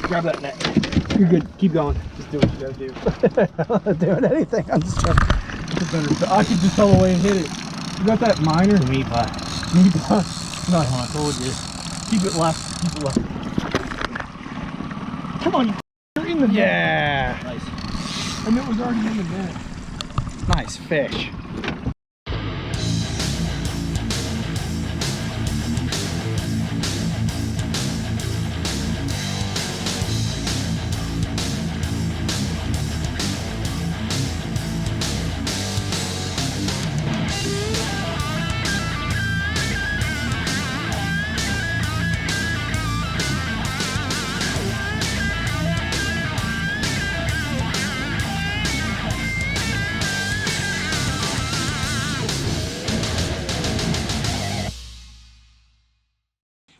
Grab that net. You're good. Keep going. Just do what you gotta do. I'm not doing anything. I'm just trying. I could just haul away and hit it. You got that minor? Meat pie. Meat pie. No, I told you. Keep it left. Keep it left. Come on, you're in the net. Yeah. Nice. And it was already in the net. Nice fish.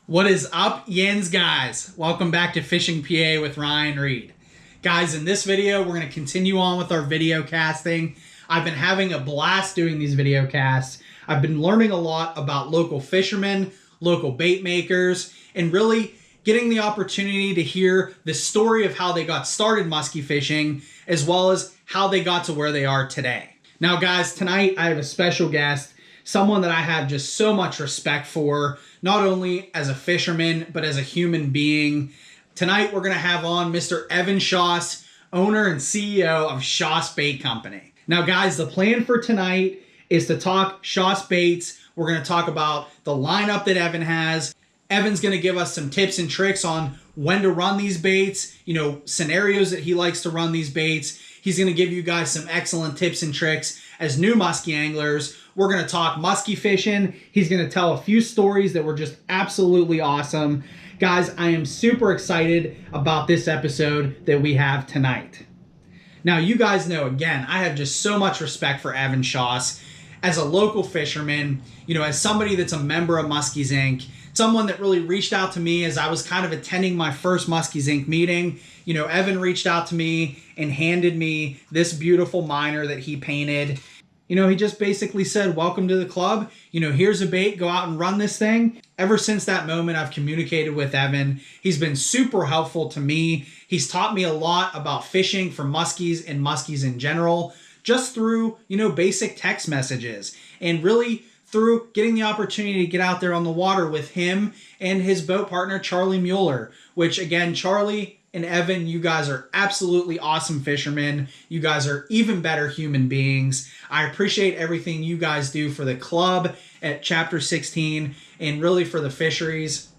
What is up, Yens guys? Welcome back to Fishing PA with Ryan Reed. Guys, in this video, we're going to continue on with our video casting. I've been having a blast doing these video casts. I've been learning a lot about local fishermen, local bait makers, and really getting the opportunity to hear the story of how they got started musky fishing, as well as how they got to where they are today. Now, guys, tonight I have a special guest, someone that I have just so much respect for, not only as a fisherman, but as a human being. Tonight, we're going to have on Mr. Evan Schoss, owner and CEO of Schoss Bait Company. Now, guys, the plan for tonight is to talk Schoss Baits. We're going to talk about the lineup that Evan has. Evan's going to give us some tips and tricks on when to run these baits, scenarios that he likes to run these baits. He's going to give you guys some excellent tips and tricks as new musky anglers. We're going to talk musky fishing. He's going to tell a few stories that were just absolutely awesome. Guys, I am super excited about this episode that we have tonight. Now, you guys know, again, I have just so much respect for Evan Schoss as a local fisherman, as somebody that's a member of Muskies Inc., someone that really reached out to me as I was kind of attending my first Muskies Inc. meeting. Evan reached out to me and handed me this beautiful miner that he painted. He just basically said, welcome to the club. Here's a bait, go out and run this thing. Ever since that moment, I've communicated with Evan. He's been super helpful to me. He's taught me a lot about fishing for muskies and muskies in general, just through, basic text messages, and really through getting the opportunity to get out there on the water with him and his boat partner, Charlie Mueller, which again, Charlie and Evan, you guys are absolutely awesome fishermen. You guys are even better human beings. I appreciate everything you guys do for the club at Chapter 16 and really for the fisheries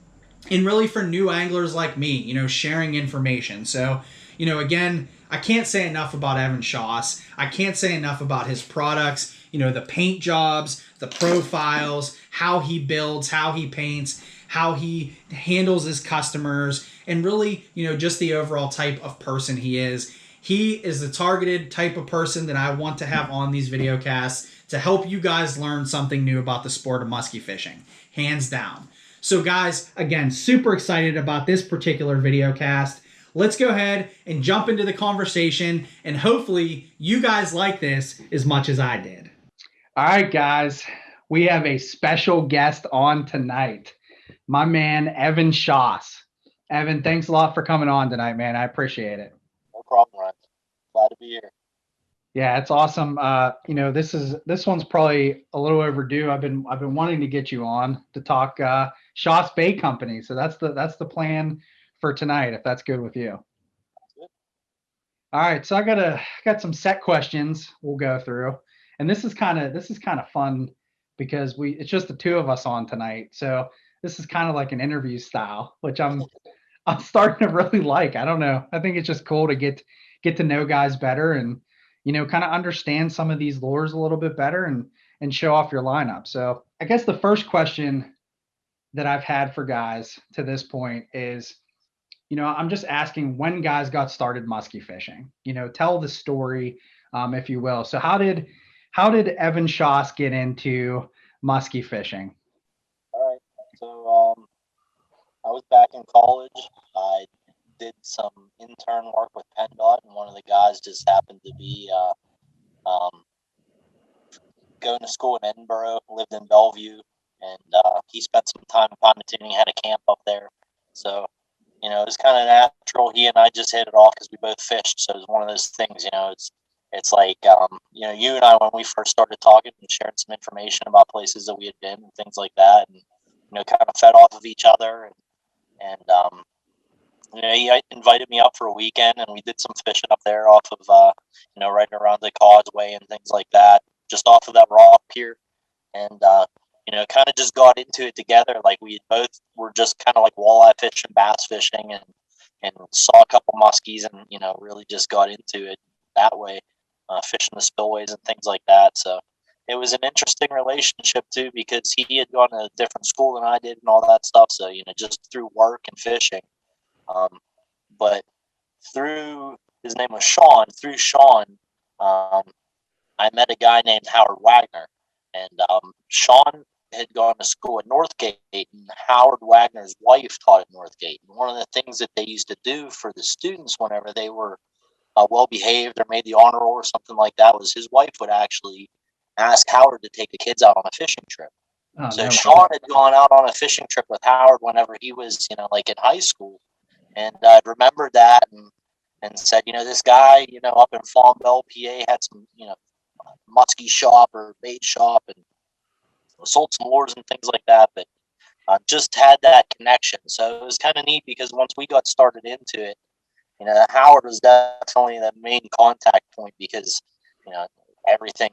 and really for new anglers like me, sharing information. So, again, I can't say enough about Evan Schoss. I can't say enough about his products, the paint jobs, the profiles, how he builds, how he paints, how he handles his customers, and really, just the overall type of person he is. He is the targeted type of person that I want to have on these video casts to help you guys learn something new about the sport of musky fishing, hands down. So guys, again, super excited about this particular video cast. Let's go ahead and jump into the conversation, and hopefully you guys like this as much as I did. All right, guys, we have a special guest on tonight. My man, Evan Schoss. Evan, thanks a lot for coming on tonight, man. I appreciate it. No problem, Ryan. Glad to be here. Yeah, it's awesome. This one's probably a little overdue. I've been wanting to get you on to talk Schoss Bait Company. So that's the plan for tonight, if that's good with you. That's good. All right, so I got some set questions we'll go through, and this is kind of fun because it's just the two of us on tonight. So this is kind of like an interview style, which I'm starting to really like. I don't know. I think it's just cool to get to know guys better and, kind of understand some of these lures a little bit better and show off your lineup. So I guess the first question that I've had for guys to this point is, I'm just asking when guys got started musky fishing. Tell the story, if you will. So how did Evan Schoss get into musky fishing? All right. So I was back in college. I did some intern work with PennDOT, and one of the guys just happened to be going to school in Edinburgh, lived in Bellevue, and he spent some time in Pontotoon. He had a camp up there. So, it was kind of natural. He and I just hit it off because we both fished. So it was one of those things, it's like, you and I, when we first started talking and sharing some information about places that we had been and things like that, and, kind of fed off of each other. And he invited me up for a weekend, and we did some fishing up there off of, right around the causeway and things like that, just off of that rock pier. And, kind of just got into it together. Like we both were just kind of like walleye fishing, bass fishing, and saw a couple muskies, and, really just got into it that way, fishing the spillways and things like that. So it was an interesting relationship too, because he had gone to a different school than I did and all that stuff. So, just through work and fishing. But his name was Sean, through Sean, I met a guy named Howard Wagner, and Sean had gone to school at Northgate, and Howard Wagner's wife taught at Northgate. And one of the things that they used to do for the students whenever they were well behaved or made the honor roll or something like that was his wife would actually ask Howard to take the kids out on a fishing trip. Oh, So no. Sean had gone out on a fishing trip with Howard whenever he was, like in high school. And I remembered that and said, this guy, up in Farmville, PA, had some, musky shop or bait shop and sold some lures and things like that. But just had that connection. So it was kind of neat because once we got started into it, Howard was definitely the main contact point because, everything,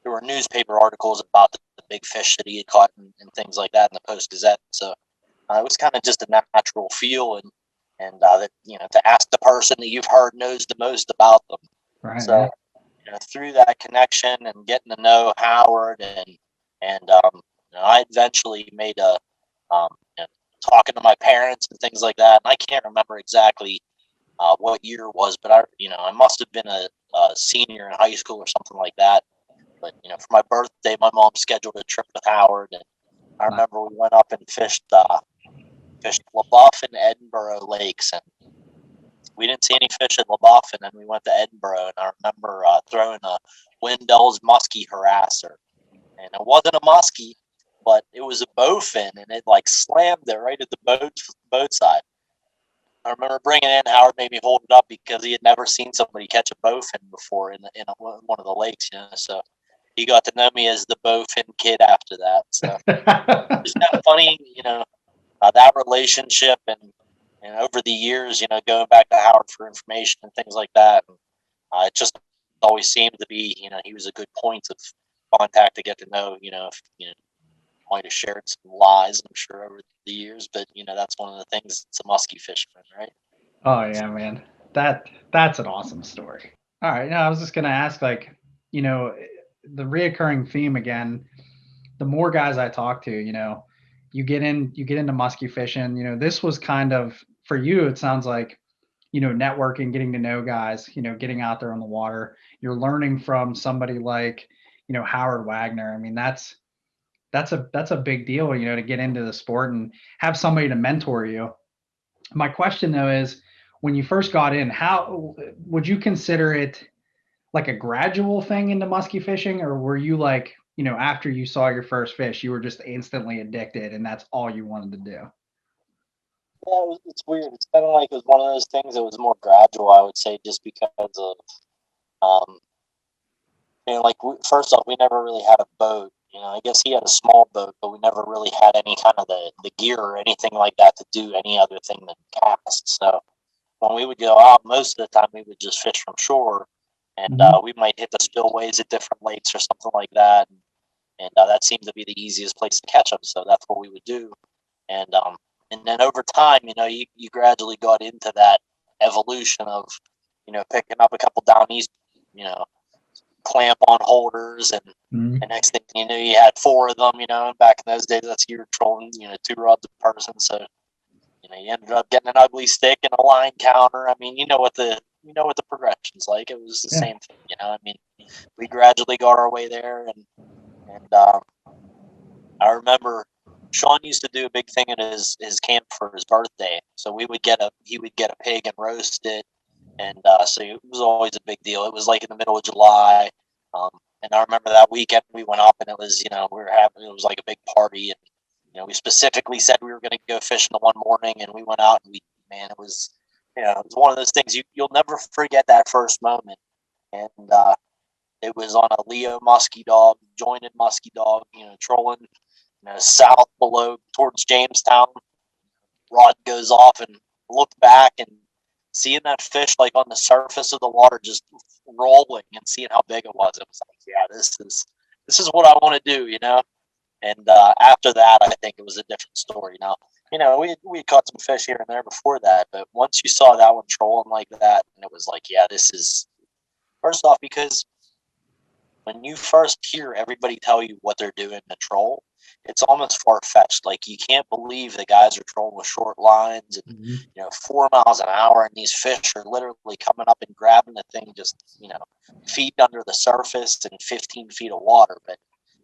there were newspaper articles about the big fish that he had caught and things like that in the Post-Gazette. So it was kind of just a natural feel and that, to ask the person that you've heard knows the most about them. Right. So, through that connection and getting to know Howard and I eventually made talking to my parents and things like that. And I can't remember exactly what year it was, but I must have been a senior in high school or something like that. But, for my birthday, my mom scheduled a trip with Howard, and I remember we went up and fished LaBeouf and Edinburgh lakes, and we didn't see any fish at LaBeouf, and then we went to Edinburgh, and I remember throwing a Wendell's musky harasser, and it wasn't a muskie, but it was a bowfin, and it like slammed it right at the boat side. I remember bringing it in. Howard made me hold it up because he had never seen somebody catch a bowfin before in one of the lakes, so he got to know me as the bowfin kid after that. So it's kind of funny, that relationship and over the years, going back to Howard for information and things like that. And, it just always seemed to be, he was a good point of contact to get to know, if, might have shared some lies, I'm sure, over the years, but, that's one of the things, it's a musky fisherman, right? Oh yeah, man. That's an awesome story. All right. Now I was just gonna ask, like, the reoccurring theme again, the more guys I talk to, you get into musky fishing, this was kind of for you, it sounds like, networking, getting to know guys, getting out there on the water. You're learning from somebody like, Howard Wagner. I mean, that's a big deal, to get into the sport and have somebody to mentor you. My question though is, when you first got in, how would you consider it like a gradual thing into musky fishing, or were you like, after you saw your first fish, you were just instantly addicted and that's all you wanted to do? Yeah, it's weird. It's kind of like it was one of those things that was more gradual, I would say, just because of, first off, we never really had a boat. I guess he had a small boat, but we never really had any kind of the gear or anything like that to do any other thing than cast. So when we would go out, most of the time we would just fish from shore, and we might hit the spillways at different lakes or something like that. And that seemed to be the easiest place to catch them. So that's what we would do. And then over time, you gradually got into that evolution of, picking up a couple down east, clamp on holders, and the next thing you knew, you had four of them. And back in those days, that's you were trolling, 2 rods a person. So, you ended up getting an ugly stick and a line counter. I mean, you know what the progression's like. It was the same thing. I mean, we gradually got our way there, and I remember Sean used to do a big thing at his camp for his birthday. So he would get a pig and roast it. And so it was always a big deal. It was like in the middle of July. And I remember that weekend we went up and it was, it was like a big party. we specifically said we were going to go fishing the one morning, and we went out, and it was, it was one of those things you'll never forget that first moment. And it was on a Leo musky dog, jointed musky dog, trolling, south below towards Jamestown. Rod goes off and look back and seeing that fish like on the surface of the water, just rolling, and seeing how big it was like, yeah, this is what I want to do, And after that, I think it was a different story. Now, we caught some fish here and there before that, but once you saw that one trolling like that, and it was like, yeah, this is, first off, because when you first hear everybody tell you what they're doing to troll, it's almost far-fetched. Like, you can't believe the guys are trolling with short lines and 4 miles an hour, and these fish are literally coming up and grabbing the thing just feet under the surface and 15 feet of water. But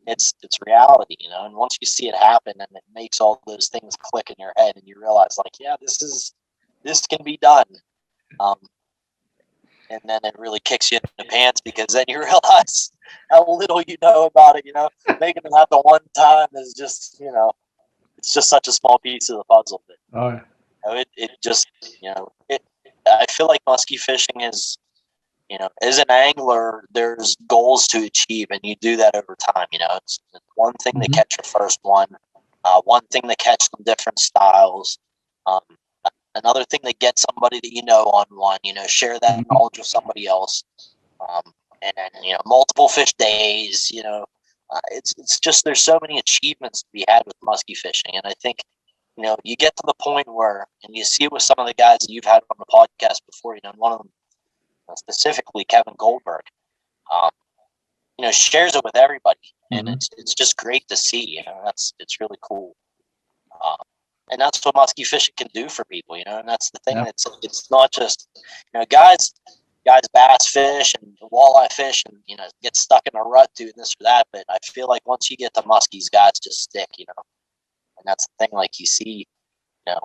it's reality, and once you see it happen, and it makes all those things click in your head, and you realize, like, yeah, this can be done. And then it really kicks you in the pants, because then you realize how little you know about it. Making it happen one time is just, it's just such a small piece of the puzzle. But it just, I feel like musky fishing is, as an angler, there's goals to achieve, and you do that over time. It's one thing to catch your first one, one thing to catch some different styles. Another thing to get somebody that on one, share that knowledge with somebody else. And then, multiple fish days, it's just, there's so many achievements to be had with musky fishing. And I think, you get to the point where, and you see it with some of the guys that you've had on the podcast before, and one of them, specifically Kevin Goldberg, shares it with everybody. And it's just great to see, it's really cool. And that's what musky fishing can do for people, and that's the thing. It's not just, guys bass fish and walleye fish and, get stuck in a rut doing this or that. But I feel like once you get to muskies, guys just stick, and that's the thing. Like, you see,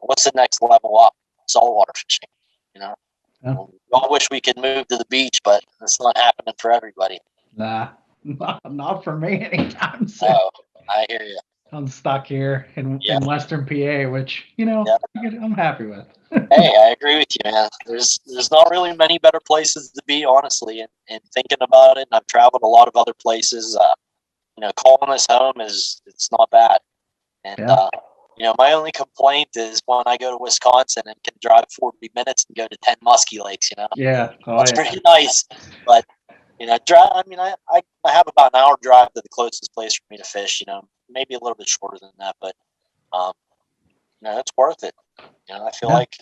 what's the next level up? Saltwater fishing, Yeah. We all wish we could move to the beach, but it's not happening for everybody. Nah, not for me anytime soon. Oh, I hear you. I'm stuck here in Western PA, which, I'm happy with. Hey, I agree with you, man. There's not really many better places to be, honestly, and thinking about it. And I've traveled a lot of other places. Calling this home it's not bad. And, my only complaint is when I go to Wisconsin and can drive 40 minutes and go to 10 musky lakes, Yeah. That's pretty nice. But, I have about an hour drive to the closest place for me to fish, maybe a little bit shorter than that, but, it's worth it. I feel like,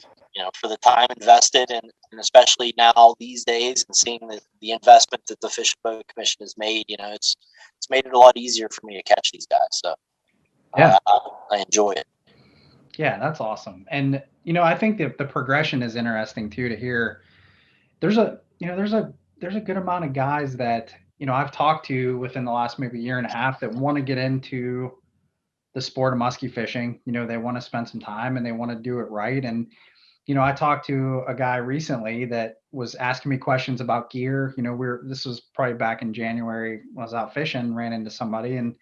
for the time invested, and especially now these days, and seeing the investment that the Fish and Boat Commission has made, it's made it a lot easier for me to catch these guys. So I enjoy it. Yeah, that's awesome. And, I think that the progression is interesting too, to hear. There's a good amount of guys that, I've talked to within the last maybe year and a half that want to get into the sport of musky fishing. They want to spend some time and they want to do it right. And, I talked to a guy recently that was asking me questions about gear. This was probably back in January when I was out fishing, ran into somebody, and,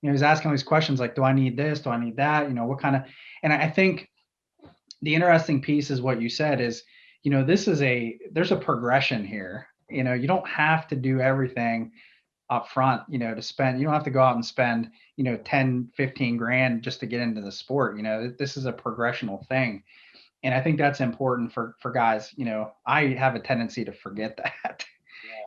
he was asking these questions like, do I need this? Do I need that? What kind of, and I think the interesting piece is what you said is, there's a progression here. You don't have to do everything up front, to spend, you don't have to go out and spend, 10, 15 grand just to get into the sport. This is a progressional thing. And I think that's important for guys. I have a tendency to forget that.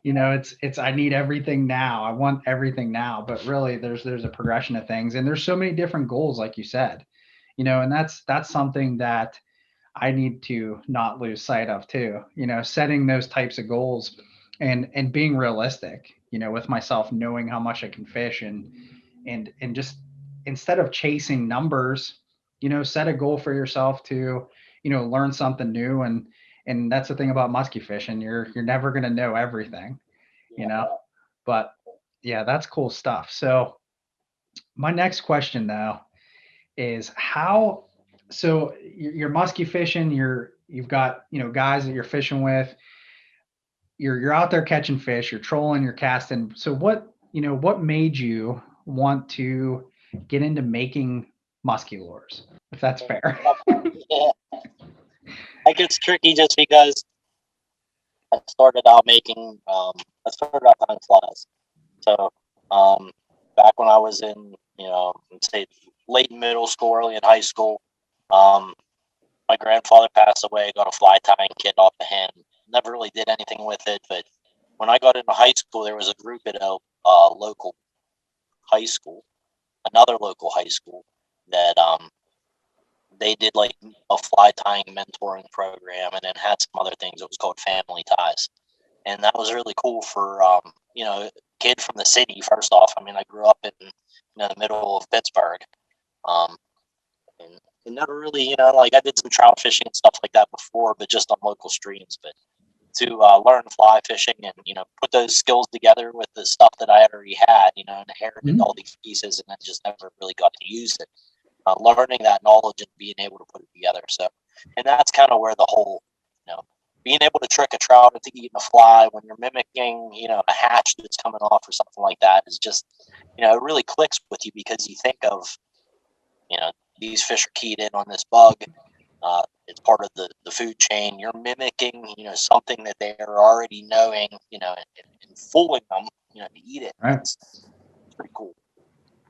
It's I need everything now. I want everything now. But really, there's a progression of things, and there's so many different goals, like you said. And that's something that I need to not lose sight of too. Setting those types of goals and being realistic. With myself, knowing how much I can fish, and just instead of chasing numbers, set a goal for yourself to learn something new. And that's the thing about musky fishing. You're never going to know everything, but yeah, that's cool stuff. So my next question though is so you're musky fishing, you've got, guys that you're fishing with, you're out there catching fish, you're trolling, you're casting. So what made you want to get into making musky lures, if that's fair. Yeah. It gets tricky just because I started out tying flies. So, back when I was in, say late middle school, early in high school, um, my grandfather passed away, got a fly tying kit off the hand. Never really did anything with it, but when I got into high school, there was a group at a local high school, another local high school, that they did like a fly tying mentoring program, and then had some other things. It was called Family Ties, and that was really cool for kid from the city. First off, I mean, I grew up in the middle of Pittsburgh, um, and never really, like I did some trout fishing and stuff like that before, but just on local streams. But to learn fly fishing and put those skills together with the stuff that I already had, and inherited all these pieces, and then just never really got to use it. Learning that knowledge and being able to put it together. So, and that's kind of where the whole, being able to trick a trout into eating a fly when you're mimicking, a hatch that's coming off or something like that is just, it really clicks with you because you think of, these fish are keyed in on this bug. It's part of the food chain. You're mimicking, something that they are already knowing, and fooling them, to eat it. Right. It's pretty cool.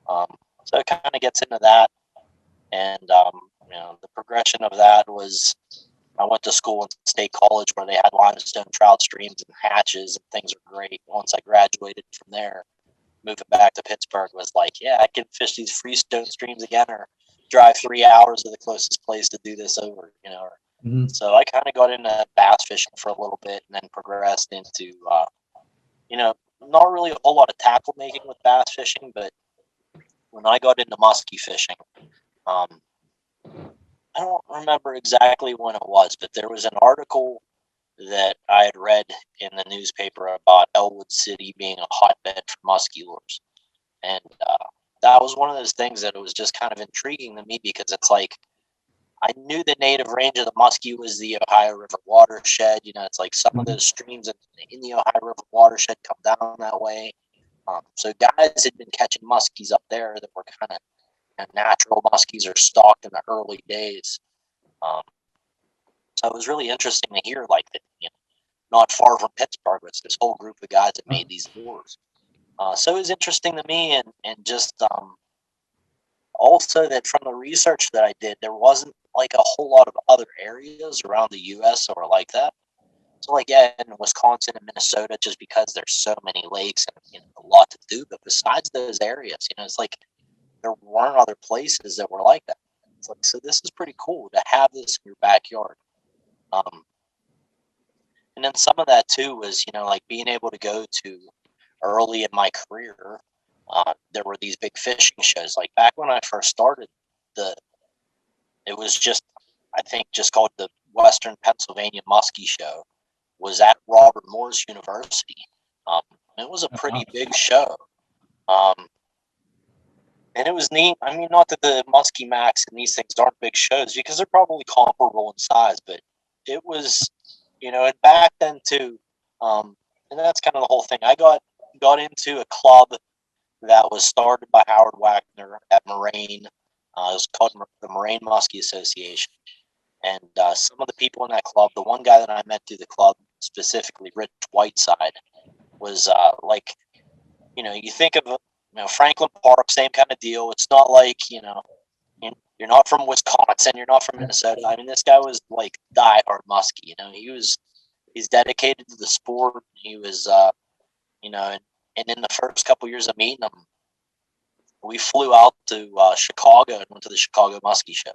So it kind of gets into that. And, the progression of that was I went to school in State College where they had limestone trout streams and hatches, and things are great. Once I graduated from there, moving back to Pittsburgh was like, yeah, I can fish these freestone streams again, or drive 3 hours to the closest place to do this over, So I kind of got into bass fishing for a little bit and then progressed into, not really a whole lot of tackle making with bass fishing, but when I got into musky fishing, I don't remember exactly when it was, but there was an article that I had read in the newspaper about Elwood City being a hotbed for musky lures. And that was one of those things that it was just kind of intriguing to me because it's like I knew the native range of the muskie was the Ohio River watershed. It's like some of those streams in the Ohio River watershed come down that way. So guys had been catching muskies up there that were kind of natural muskies or stocked in the early days. So it was really interesting to hear like that, not far from Pittsburgh, it's this whole group of guys that made these lures. So it was interesting to me, and just also that from the research that I did, there wasn't like a whole lot of other areas around the U.S. that were like that. So like, yeah, in Wisconsin and Minnesota, just because there's so many lakes and a lot to do. But besides those areas, it's like there weren't other places that were like that. It's like, so this is pretty cool to have this in your backyard. And then some of that too was, like being able to go to early in my career. There were these big fishing shows. Like back when I first started, it was just, I think, just called the Western Pennsylvania Muskie Show. Was at Robert Morris University. It was a pretty big show. And it was neat. I mean, not that the Muskie Max and these things aren't big shows because they're probably comparable in size, but it was, and back then too, and that's kind of the whole thing. I got into a club that was started by Howard Wagner at Moraine. It was called the Moraine Muskie Association. And some of the people in that club, the one guy that I met through the club, specifically Rich Whiteside, was like, you think of, Franklin Park, same kind of deal. It's not like, you're not from Wisconsin, you're not from Minnesota. I mean, this guy was like diehard muskie. He's dedicated to the sport. He was, and in the first couple years of meeting him, we flew out to Chicago and went to the Chicago Muskie Show.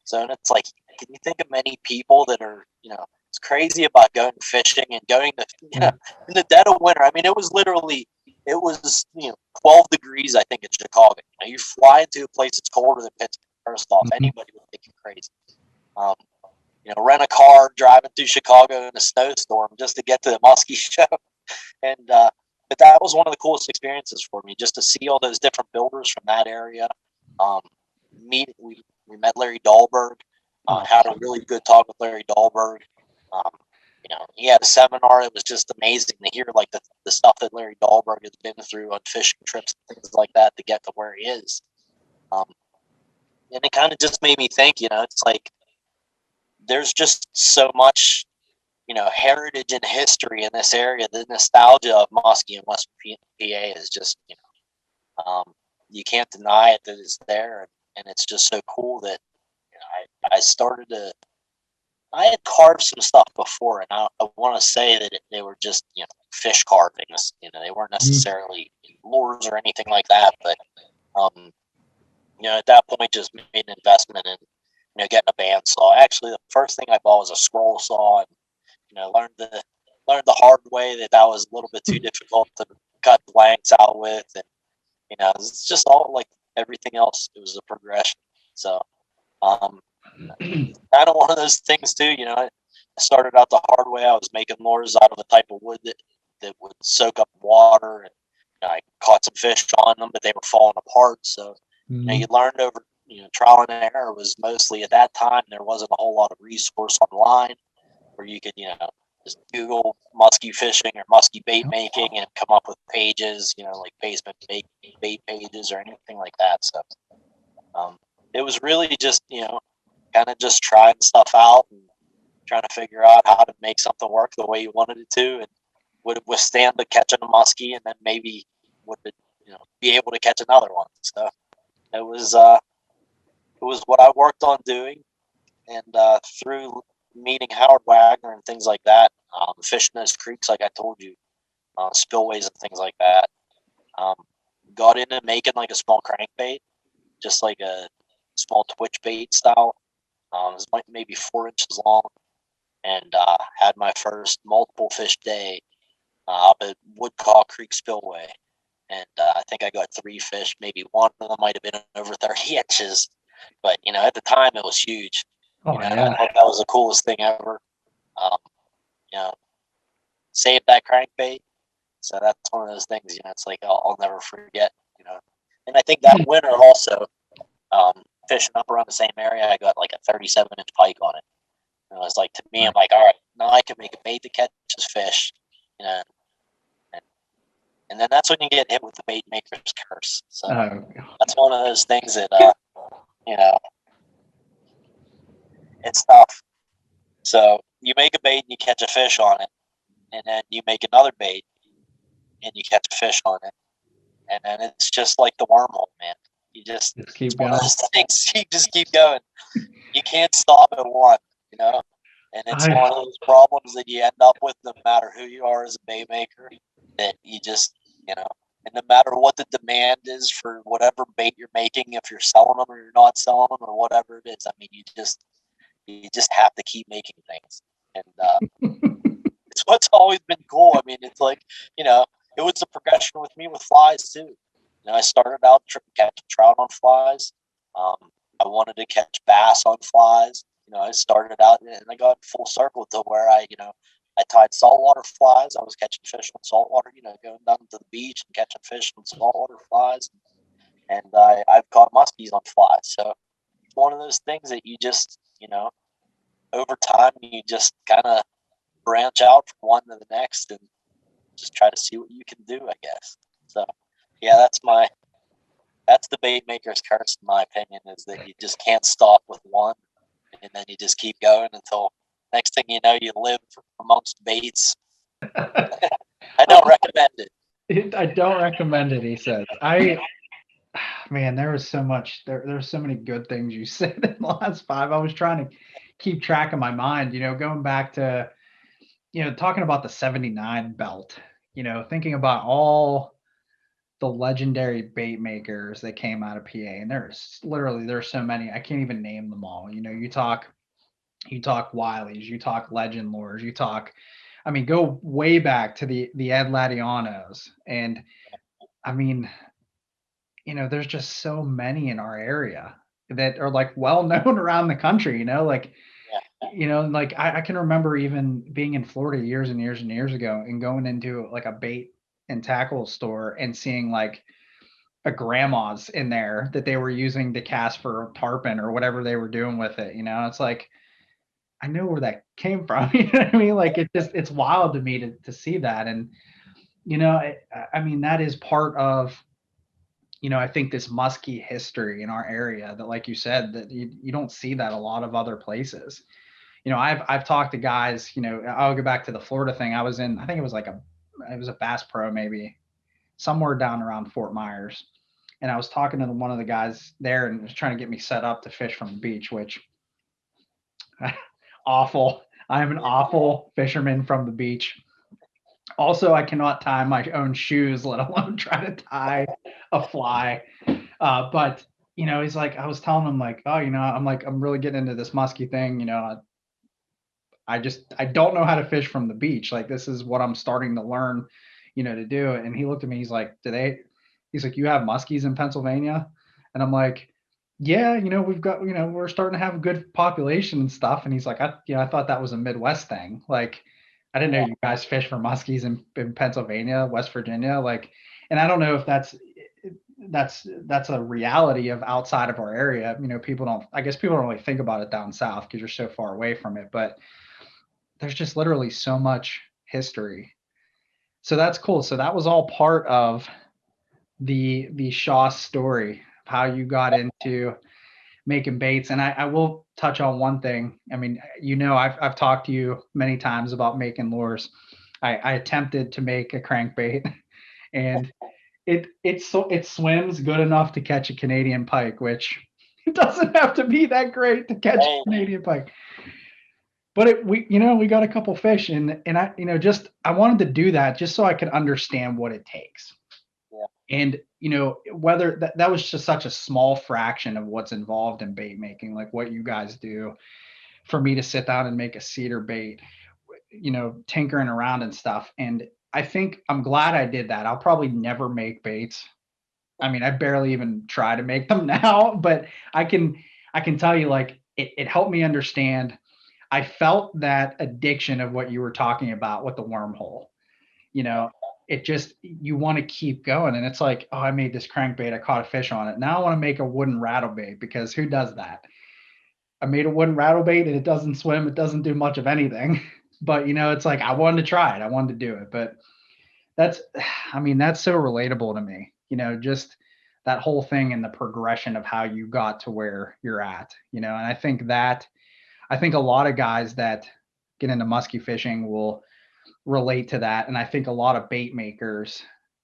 So, and it's like, can you think of many people that are, it's crazy about going fishing and going to, in the dead of winter. I mean, it was 12 degrees, I think, in Chicago. You fly into a place that's colder than Pittsburgh. First off, anybody would think you're crazy. Rent a car, driving through Chicago in a snowstorm just to get to the Muskie Show. And, but that was one of the coolest experiences for me, just to see all those different builders from that area. We met Larry Dahlberg, had a really good talk with Larry Dahlberg. He had a seminar. It was just amazing to hear like the stuff that Larry Dahlberg has been through on fishing trips and things like that to get to where he is. it kind of just made me think, it's like there's just so much, heritage and history in this area. The nostalgia of Muskie and West PA is just, you can't deny it that it's there, and it's just so cool that I started to. I had carved some stuff before, and I want to say that they were just fish carvings. They weren't necessarily lures or anything like that, but at that point, just made an investment in getting a bandsaw. Actually, the first thing I bought was a scroll saw, and learned the hard way that was a little bit too difficult to cut blanks out with, and it's just all like everything else. It was a progression. So, kind of one of those things too. I started out the hard way. I was making lures out of a type of wood that would soak up water, and I caught some fish on them, but they were falling apart. So, you learned over trial and error. Was mostly at that time there wasn't a whole lot of resource online where you could just Google musky fishing or musky bait making and come up with pages, like basement bait pages or anything like that. So it was really just kind of just trying stuff out and trying to figure out how to make something work the way you wanted it to, and would it withstand the catching a muskie, and then maybe would it be able to catch another one. So it was what I worked on doing, and through meeting Howard Wagner and things like that, fishing those creeks, like I told you, spillways and things like that. Got into making like a small crankbait, just like a small twitch bait style. It was like maybe 4 inches long, and had my first multiple fish day up at Woodcaw Creek Spillway. And I think I got 3 fish. Maybe one of them might have been over 30 inches. But, at the time it was huge. Oh, I thought that was the coolest thing ever. Saved that crankbait. So that's one of those things, it's like I'll never forget, And I think that winter also, fishing up around the same area, I got like a 37-inch pike on it. And it was like, to me, I'm like, all right, now I can make a bait that catches fish, and then that's when you get hit with the bait maker's curse. So that's one of those things that, it's tough. So you make a bait and you catch a fish on it, and then you make another bait and you catch a fish on it, and then it's just like the wormhole, man. You just keep going. One of those things, you just keep going. You can't stop at one, and it's one of those problems that you end up with no matter who you are as a bait maker, that you just, and no matter what the demand is for whatever bait you're making, if you're selling them or you're not selling them or whatever it is, I mean, you just have to keep making things. And it's what's always been cool. I mean, it's like, it was a progression with me with flies too. I started out catching trout on flies. I wanted to catch bass on flies. I started out and I got full circle to where I tied saltwater flies. I was catching fish on saltwater, going down to the beach and catching fish on saltwater flies. And I've caught muskies on flies. So it's one of those things that you just, over time, you just kind of branch out from one to the next and just try to see what you can do, I guess. So, yeah, that's the bait maker's curse, in my opinion, is that you just can't stop with one, and then you just keep going until next thing you know, you live amongst baits. I don't recommend it. I don't recommend it, he says. Man, there was so much. There's so many good things you said in the last 5. I was trying to keep track of my mind, going back to, talking about the 79 belt, thinking about all the legendary bait makers that came out of PA, and there's so many. I can't even name them all. You talk Wileys, you talk Legend Lures, go way back to the Ed Latianos, and I mean, there's just so many in our area that are like well known around the country, like I can remember even being in Florida years and years and years ago and going into like a bait and tackle store and seeing like a grandma's in there that they were using to cast for tarpon or whatever they were doing with it. It's like, I know where that came from. You know what I mean? Like it's wild to me to see that. And, I mean, that is part of I think this musky history in our area that, like you said, that you don't see that a lot of other places. I've talked to guys, I'll go back to the Florida thing. I was in, I think it was it was a Bass Pro, maybe somewhere down around Fort Myers. And I was talking to one of the guys there and was trying to get me set up to fish from the beach, which awful. I am an awful fisherman from the beach. Also, I cannot tie my own shoes, let alone try to tie a fly. But he's like, I was telling him like, oh, I'm really getting into this musky thing. I don't know how to fish from the beach. Like, this is what I'm starting to learn, to do. And he looked at me, he's like, he's like, you have muskies in Pennsylvania? And I'm like, yeah, we've got, we're starting to have a good population and stuff. And he's like, I thought that was a Midwest thing. Like, I didn't know you guys fish for muskies in Pennsylvania, West Virginia. Like, and I don't know if that's a reality of outside of our area. I guess people don't really think about it down south because you're so far away from it, but there's just literally so much history. So that's cool. So that was all part of the Schoss story, how you got into making baits. And I will touch on one thing. I mean, I've talked to you many times about making lures. I attempted to make a crankbait, and it swims good enough to catch a Canadian pike, which it doesn't have to be that great to catch a Canadian pike. But we got a couple fish, and I I wanted to do that just so I could understand what it takes. Yeah. And whether that was just such a small fraction of what's involved in bait making, like what you guys do, for me to sit down and make a cedar bait, tinkering around and stuff. And I think I'm glad I did that. I'll probably never make baits. I mean, I barely even try to make them now, but I can tell you, like, it helped me understand. I felt that addiction of what you were talking about with the wormhole. It just, you want to keep going. And it's like, oh, I made this crankbait, I caught a fish on it. Now I want to make a wooden rattle bait, because who does that? I made a wooden rattle bait and it doesn't swim. It doesn't do much of anything. But it's like, I wanted to try it. I wanted to do it. But that's so relatable to me, just that whole thing and the progression of how you got to where you're at, and I think a lot of guys that get into musky fishing will relate to that. And I think a lot of bait makers,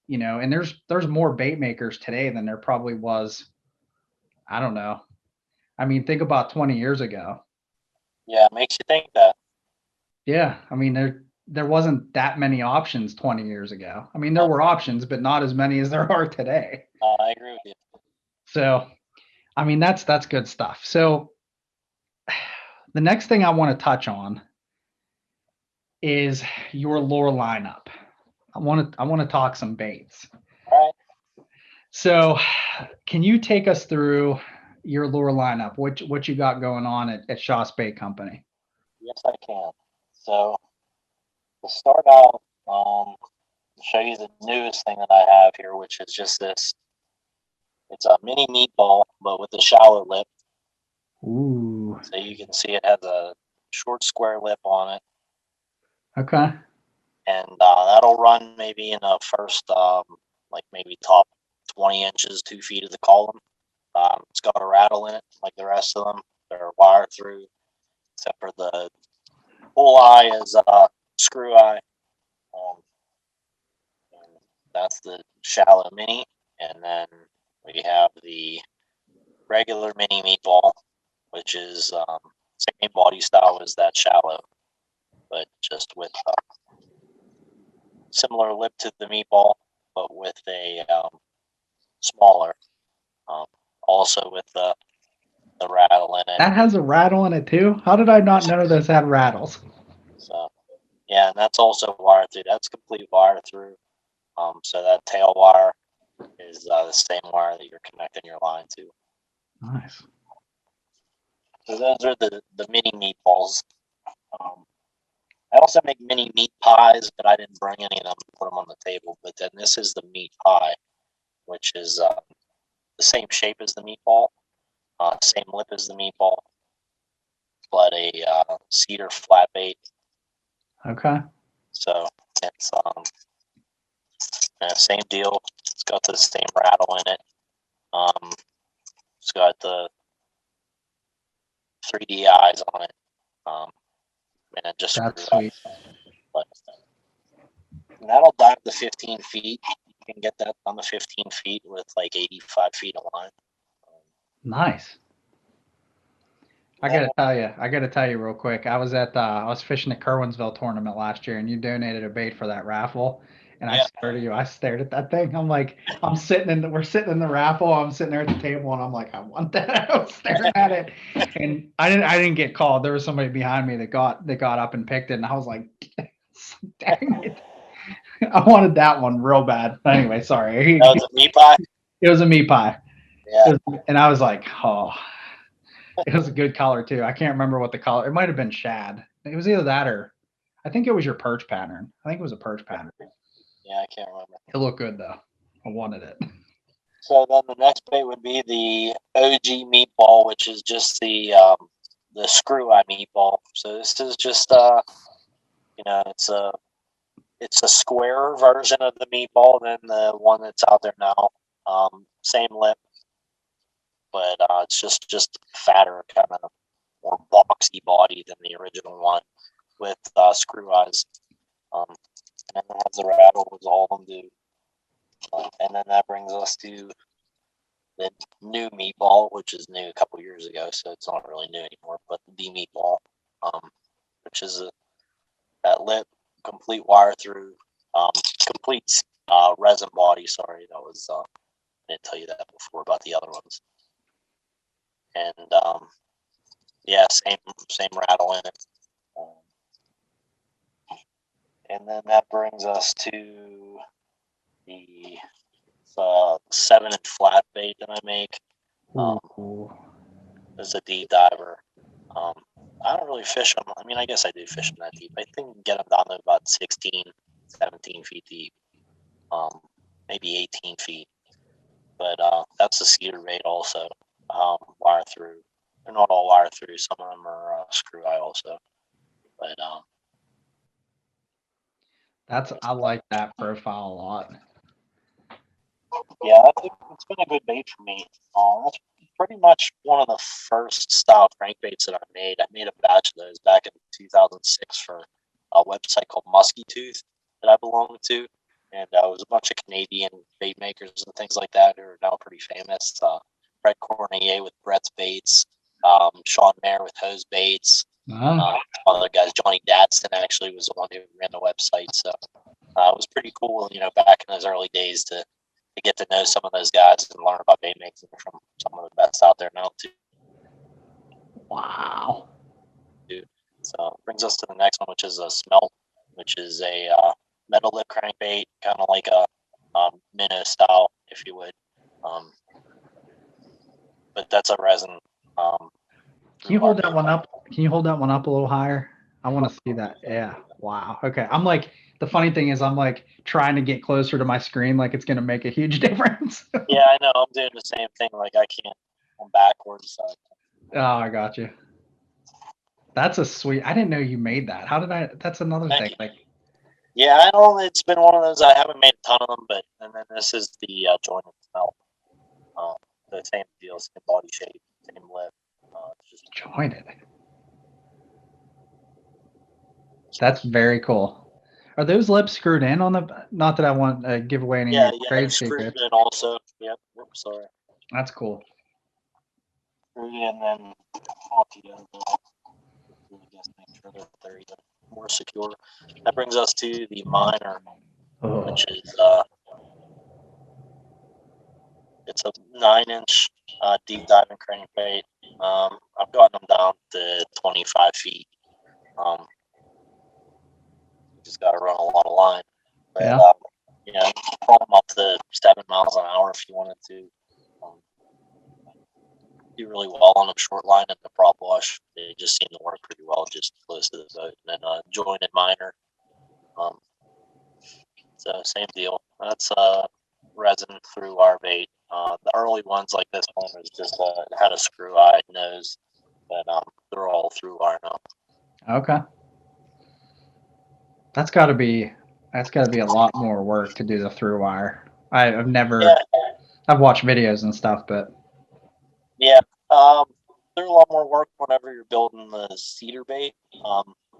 and there's more bait makers today than there probably was. I don't know. I mean, think about 20 years ago. Yeah, it makes you think that. Yeah. I mean, there wasn't that many options 20 years ago. I mean, there were options, but not as many as there are today. I agree with you. So, I mean, that's good stuff. So the next thing I want to touch on is your lure lineup. I want to talk some baits. All right. So can you take us through your lure lineup? What you got going on at Schoss Bait Company? Yes, I can. So to start out, show you the newest thing that I have here, which is just this. It's a mini meatball, but with a shallow lip. Ooh. So you can see it has a short square lip on it. Okay. And that'll run maybe in the first, like maybe top 20 inches, 2 feet of the column. It's got a rattle in it, like the rest of them. They're wire through, except for the bull eye is screw eye. And that's the shallow mini. And then we have the regular mini meatball, which is same body style as that shallow, but just with similar lip to the meatball, but with a smaller. Also with the rattle in it. That has a rattle in it too? How did I not know this had rattles? So yeah, and that's also wire through. That's complete wire through. So that tail wire is the same wire that you're connecting your line to. Nice. So those are the mini meatballs. I also make mini meat pies, but I didn't bring any of them to put them on the table. But then this is the meat pie, which is the same shape as the meatball, same lip as the meatball, but a cedar flat bait. Okay. So it's same deal. It's got the same rattle in it. It's got the 3D eyes on it. And it just That's screwed sweet. up. But that'll dive to 15 feet. You can get that on the 15 feet with like 85 feet of line. Nice. I gotta tell you real quick. I was fishing at Kerwinsville tournament last year, and you donated a bait for that raffle. And I Yeah. swear to you, I stared at that thing. I'm like, we're sitting in the raffle. I'm sitting there at the table, and I'm like, I want that. I was staring at it, and I didn't get called. There was somebody behind me that got up and picked it, and I was like, dang it. I wanted that one real bad. Anyway, sorry. That was a meat pie? It was a meat pie. Yeah. And I was like, oh. It was a good color too. I can't remember what the color. It might have been shad. It was either that or I think it was your perch pattern. I think it was a perch pattern. Yeah, I can't remember. It looked good though. I wanted it. So then the next bait would be the OG meatball, which is just the screw eye meatball. So this is just it's a square version of the meatball than the one that's out there now. Same lip, but it's just fatter, kind of more boxy body than the original one with screw eyes. And then it has the rattle, as all of them do. And then that brings us to the new meatball, which is new a couple years ago, so it's not really new anymore. But the meatball, which is that lip, complete wire through, complete resin body. Sorry, that was I didn't tell you that before about the other ones. And yeah, same rattle in it. And then that brings us to the 7-inch flat bait that I make. As a deep diver. I don't really fish them. I mean, I guess I do fish them that deep. I think you can get them down to about 16, 17 feet deep, maybe 18 feet. But that's a cedar bait also, wire through. They're not all wire through. Some of them are screw eye also. But I like that profile a lot. yeah, it's been a good bait for me. That's pretty much one of the first style crankbaits that I made. I made a batch of those back in 2006 for a website called Musky that I belonged to. And it was a bunch of Canadian bait makers and things like that who are now pretty famous. Brett Cornier with Brett's Baits, Sean Mayer with Hose Baits. Other guys, Johnny Datson actually was the one who ran the website. So it was pretty cool, back in those early days to get to know some of those guys and learn about bait making from some of the best out there now too. Wow. So it brings us to the next one, which is a smelt, which is a metal lip crankbait, kind of like a minnow style, if you would. But that's a resin. Can you hold that one up? Can you hold that one up a little higher? I want to see that. Yeah. Wow. Okay. I'm like, the funny thing is I'm like trying to get closer to my screen like it's going to make a huge difference. Yeah, I know. I'm doing the same thing. Like I can't. I'm backwards. Oh, I got you. That's a sweet. I didn't know you made that. How did I? That's another thing. Like, yeah, I know it's been one of those. I haven't made a ton of them, but and then this is the jointed smelt. The same deal, same body shape, same lip. Just jointed. That's very cool. Are those lips screwed in on the? Not that I want to give away any trade secrets. And also, yep. Oops, sorry. That's cool. And then off you go. I guess make sure that they're even more secure. That brings us to the minor, which is it's a 9-inch deep diving crankbait. I've gotten them down to 25 feet. Just got to run a lot of line. But, pull them up to 7 miles an hour if you wanted to. Do really well on a short line and the prop wash. They just seem to work pretty well just close to the boat. And then jointed minor. So same deal. That's resin through our bait. The early ones like this one was just had a screw eye nose, but they're all through wire now. Okay. That's got to be a lot more work to do the through wire. I've never I've watched videos and stuff, but Yeah, there's a lot more work whenever you're building the cedar bait.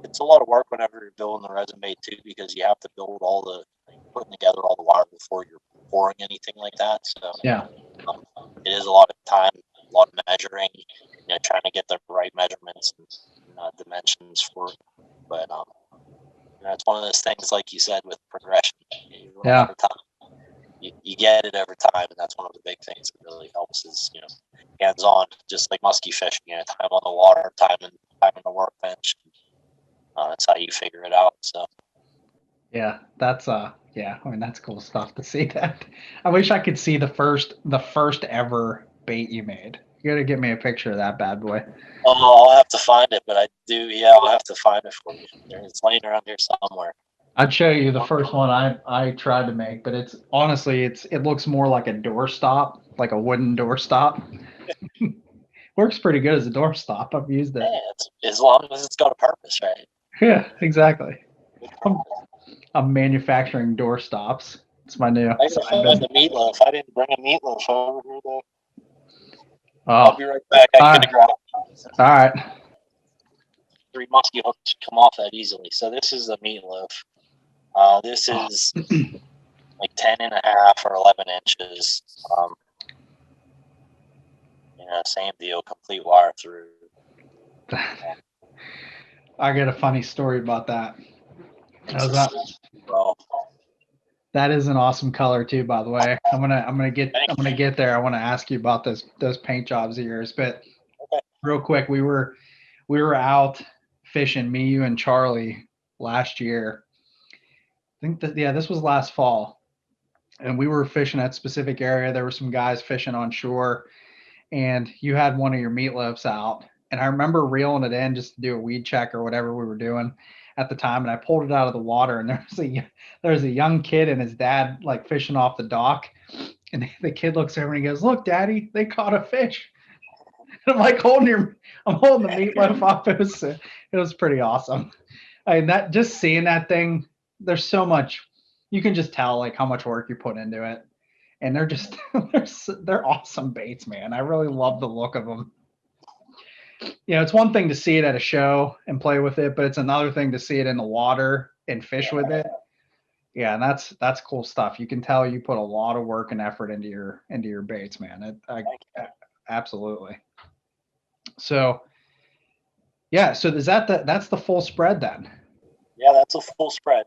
It's a lot of work whenever you're building the resin bait too, because you have to build putting together all the wire before you're pouring anything like that. So yeah, it is a lot of time, a lot of measuring, trying to get the right measurements and dimensions for it. But it's one of those things, like you said, with progression. You run yeah, over time, you get it over time, and that's one of the big things that really helps is hands-on, just like musky fishing. Time on the water, time in the workbench. That's how you figure it out. So yeah. That's yeah. I mean, that's cool stuff to see that. I wish I could see the first ever bait you made. You got to get me a picture of that bad boy. I'll have to find it, but I do. Yeah, I'll have to find it for you. It's laying around here somewhere. I'd show you the first one I tried to make, but it's honestly it looks more like a doorstop, like a wooden doorstop. Works pretty good as a doorstop. I've used it. Yeah, it's, as long as it's got a purpose, right? Yeah, exactly. Good purpose. I'm manufacturing doorstops. It's my new I gotta side find business. the meatloaf. I didn't bring a meatloaf over here though. I'll Oh, be right back. I all could have right, grabbed all right. 3 musky hooks come off that easily. So this is the meatloaf. This is like 10 and a half or 11 inches. Same deal, complete wire through. I got a funny story about that. How's It's that? well, That is an awesome color too, by the way. I'm gonna get there. I want to ask you about those paint jobs of yours, but okay. real quick, we were out fishing, me, you, and Charlie last year. I think that this was last fall, and we were fishing at a specific area. There were some guys fishing on shore, and you had one of your meatloafs out, and I remember reeling it in just to do a weed check or whatever we were doing at the time, and I pulled it out of the water, and there was a young kid and his dad like fishing off the dock, and the kid looks over and he goes, "Look, Daddy, they caught a fish." And I'm like I'm holding the meatloaf up. It was pretty awesome. I mean, that just seeing that thing, there's so much you can just tell like how much work you put into it, and they're just they're awesome baits, man. I really love the look of them. It's one thing to see it at a show and play with it, but it's another thing to see it in the water and fish with it. Yeah, and that's cool stuff. You can tell you put a lot of work and effort into your baits, man. Absolutely. So yeah, so is that's the full spread then? Yeah, that's a full spread.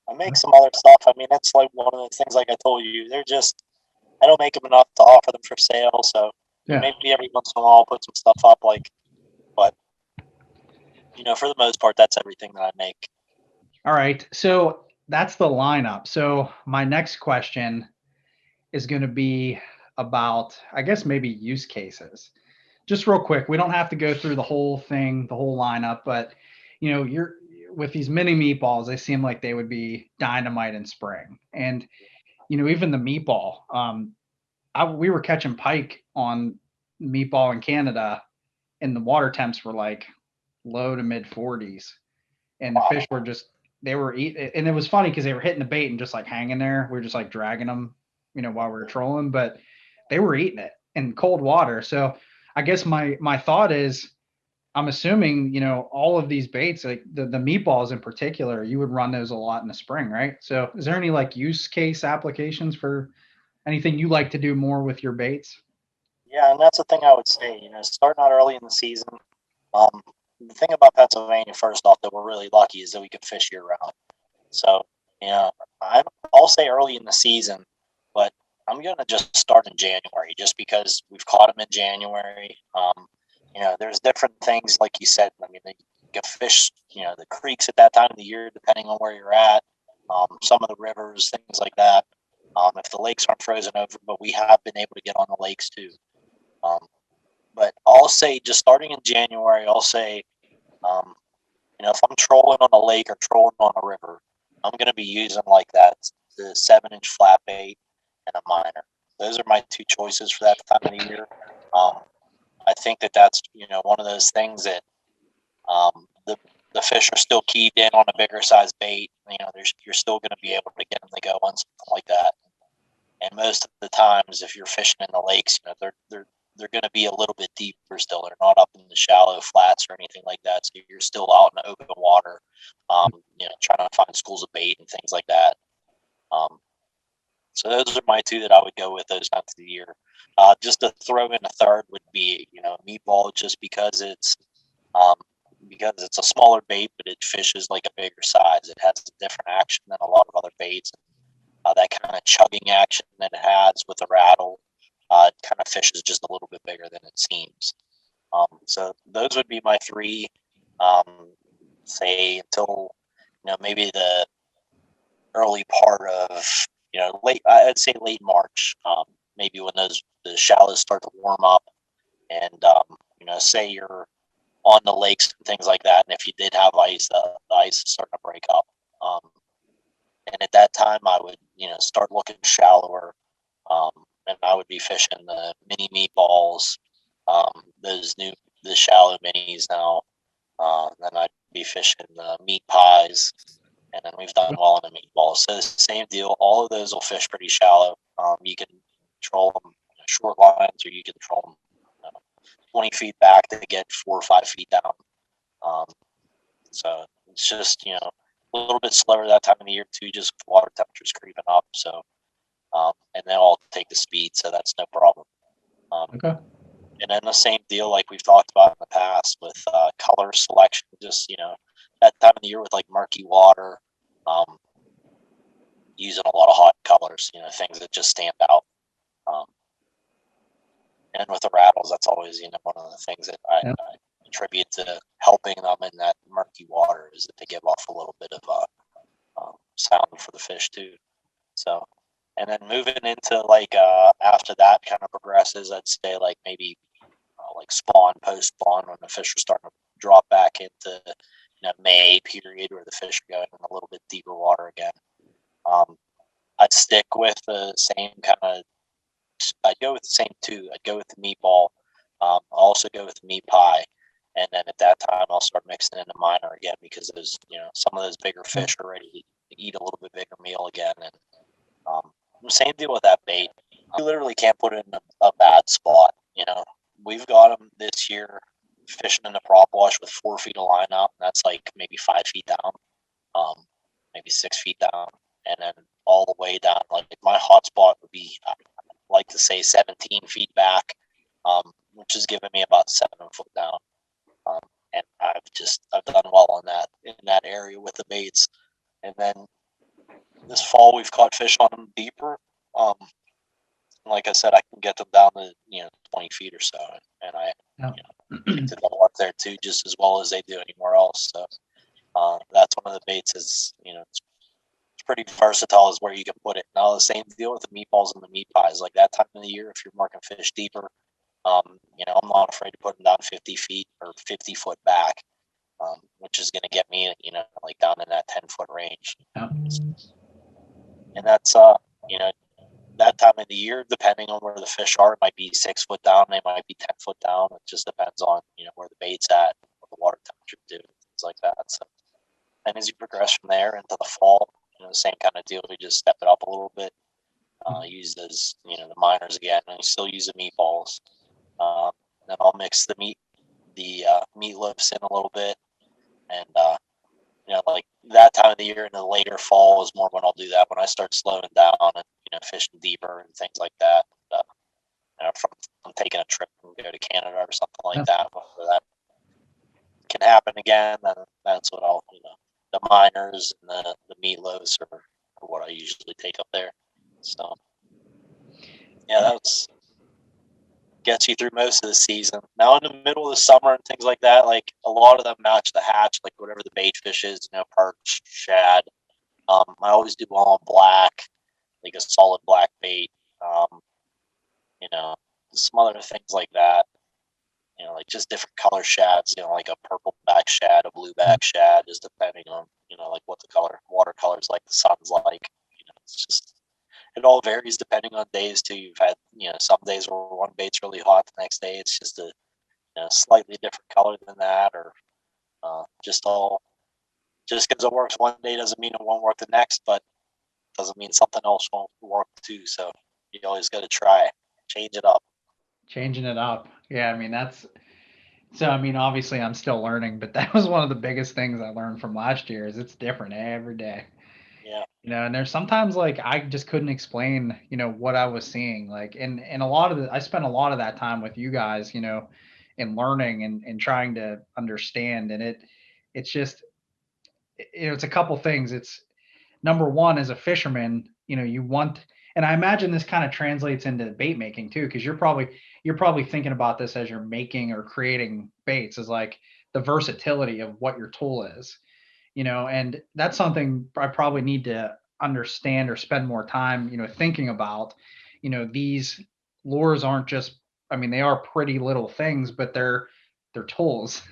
I make some other stuff. I mean, it's like one of the things, like I told you, I don't make them enough to offer them for sale. So Yeah. maybe every once in a while I'll put some stuff up, but for the most part, that's everything that I make. All right. So that's the lineup. So my next question is going to be about, I guess, maybe use cases. Just real quick, we don't have to go through the whole thing, the whole lineup, but you're with these mini meatballs, they seem like they would be dynamite in spring. And even the meatball, we were catching pike on meatball in Canada, and the water temps were like low to mid 40s, and the fish were they were eating, and it was funny because they were hitting the bait and just like hanging there. We were just like dragging them, while we were trolling, but they were eating it in cold water. So I guess my thought is, I'm assuming, all of these baits, like the meatballs in particular, you would run those a lot in the spring, right? So is there any like use case applications for anything you like to do more with your baits? Yeah, and that's the thing I would say. Starting out early in the season. The thing about Pennsylvania, first off, that we're really lucky is that we can fish year round. So, I'll say early in the season, but I'm going to just start in January just because we've caught them in January. There's different things, like you said. I mean, you can fish, the creeks at that time of the year, depending on where you're at, some of the rivers, things like that. If the lakes aren't frozen over, but we have been able to get on the lakes too. But I'll say just starting in January, I'll say, if I'm trolling on a lake or trolling on a river, I'm going to be using like that, the 7-inch flat bait and a minor. Those are my two choices for that time of the year. I think that's, one of those things that the fish are still keyed in on a bigger size bait. You're still going to be able to get them to go on something like that. And most of the times, if you're fishing in the lakes, they're going to be a little bit deeper still. They're not up in the shallow flats or anything like that. So you're still out in the open water, trying to find schools of bait and things like that. So those are my two that I would go with those times of the year. Just to throw in a third would be, meatball, just um, because it's a smaller bait, but it fishes like a bigger size. It has a different action than a lot of other baits. That kind of chugging action that it has with a rattle, it kind of fishes just a little bit bigger than it seems. So those would be my three. Say until maybe the early part of I'd say late March. Maybe when the shallows start to warm up, and say you're on the lakes and things like that, and if you did have ice, the ice is starting to break up. And at that time, I would start looking shallower, and I would be fishing the mini meatballs, the shallow minis now. Then I'd be fishing the meat pies, and then we've done well in the meatballs. So same deal. All of those will fish pretty shallow. You can troll them short lines, or you can troll them 20 feet back to get 4 or 5 feet down. So it's just a little bit slower that time of the year too, just water temperatures creeping up. So and then I'll take the speed, so that's no problem. Okay. And then the same deal like we've talked about in the past with color selection, just that time of the year with like murky water, using a lot of hot colors, things that just stand out. And with the rattles, that's always one of the things that I attribute to helping them in that murky water, is that they give off a little bit of sound for the fish too. So, and then moving into like after that kind of progresses, I'd say like maybe like spawn, post spawn, when the fish are starting to drop back into May period, where the fish are going in a little bit deeper water again. I'd stick with the same kind of. I'd go with the same two. I'd go with the meatball. I'll also go with the meat pie, and then at that time I'll start mixing in the minor again, because those some of those bigger fish are ready to eat a little bit bigger meal again. And same deal with that bait. You literally can't put it in a bad spot. We've got them this year fishing in the prop wash with 4 feet of line out, and that's like maybe 5 feet down, maybe 6 feet down, and then all the way down. Like my hot spot would be, I like to say, 17 feet back, which is giving me about 7 foot down. And I've done well in that area with the baits. And then this fall we've caught fish on them deeper. Like I said, I can get them down to 20 feet or so, and I get to go up there too, just as well as they do anywhere else. So that's one of the baits is it's pretty versatile, is where you can put it. Now the same deal with the meatballs and the meat pies. Like that time of the year, if you're marking fish deeper, I'm not afraid to put them down 50 feet or 50 foot back, which is going to get me like down in that 10-foot range. And that's that time of the year, depending on where the fish are, it might be 6 foot down, they might be 10 foot down. It just depends on where the bait's at, what the water temperature do, things like that. So, and as you progress from there into the fall, the same kind of deal. We just step it up a little bit, use those the minors again, and still use the meatballs. Then I'll mix the meatloafs in a little bit, and like that time of the year in the later fall is more when I'll do that, when I start slowing down and fishing deeper and things like that. If I'm taking a trip and go to Canada or something like that, whether that can happen again, then that's what I'll the minors and the meatloafs are what I usually take up there. So yeah, that's gets you through most of the season. Now in the middle of the summer and things like that, like a lot of them match the hatch, like whatever the bait fish is, perch, shad. I always do well on black, like a solid black bait. Some other things like that. Like just different color shads, like a purple back shad, a blue back shad, just depending on, like what the watercolors like, the sun's like. It's just, it all varies depending on days too. You've had, some days where one bait's really hot, the next day it's just a slightly different color than that, or just because it works one day doesn't mean it won't work the next, but doesn't mean something else won't work too. So you always got to try, change it up. Changing it up. Yeah, I mean obviously I'm still learning, but that was one of the biggest things I learned from last year is it's different every day. Yeah. And there's sometimes like I just couldn't explain, what I was seeing. Like and a lot of I spent a lot of that time with you guys, in learning and trying to understand. And it's just it's a couple things. It's number one, as a fisherman, you want, and I imagine this kind of translates into bait making too, because you're probably thinking about this as you're making or creating baits, is like the versatility of what your tool is, and that's something I probably need to understand or spend more time, thinking about. These lures aren't just, I mean, they are pretty little things, but they're tools.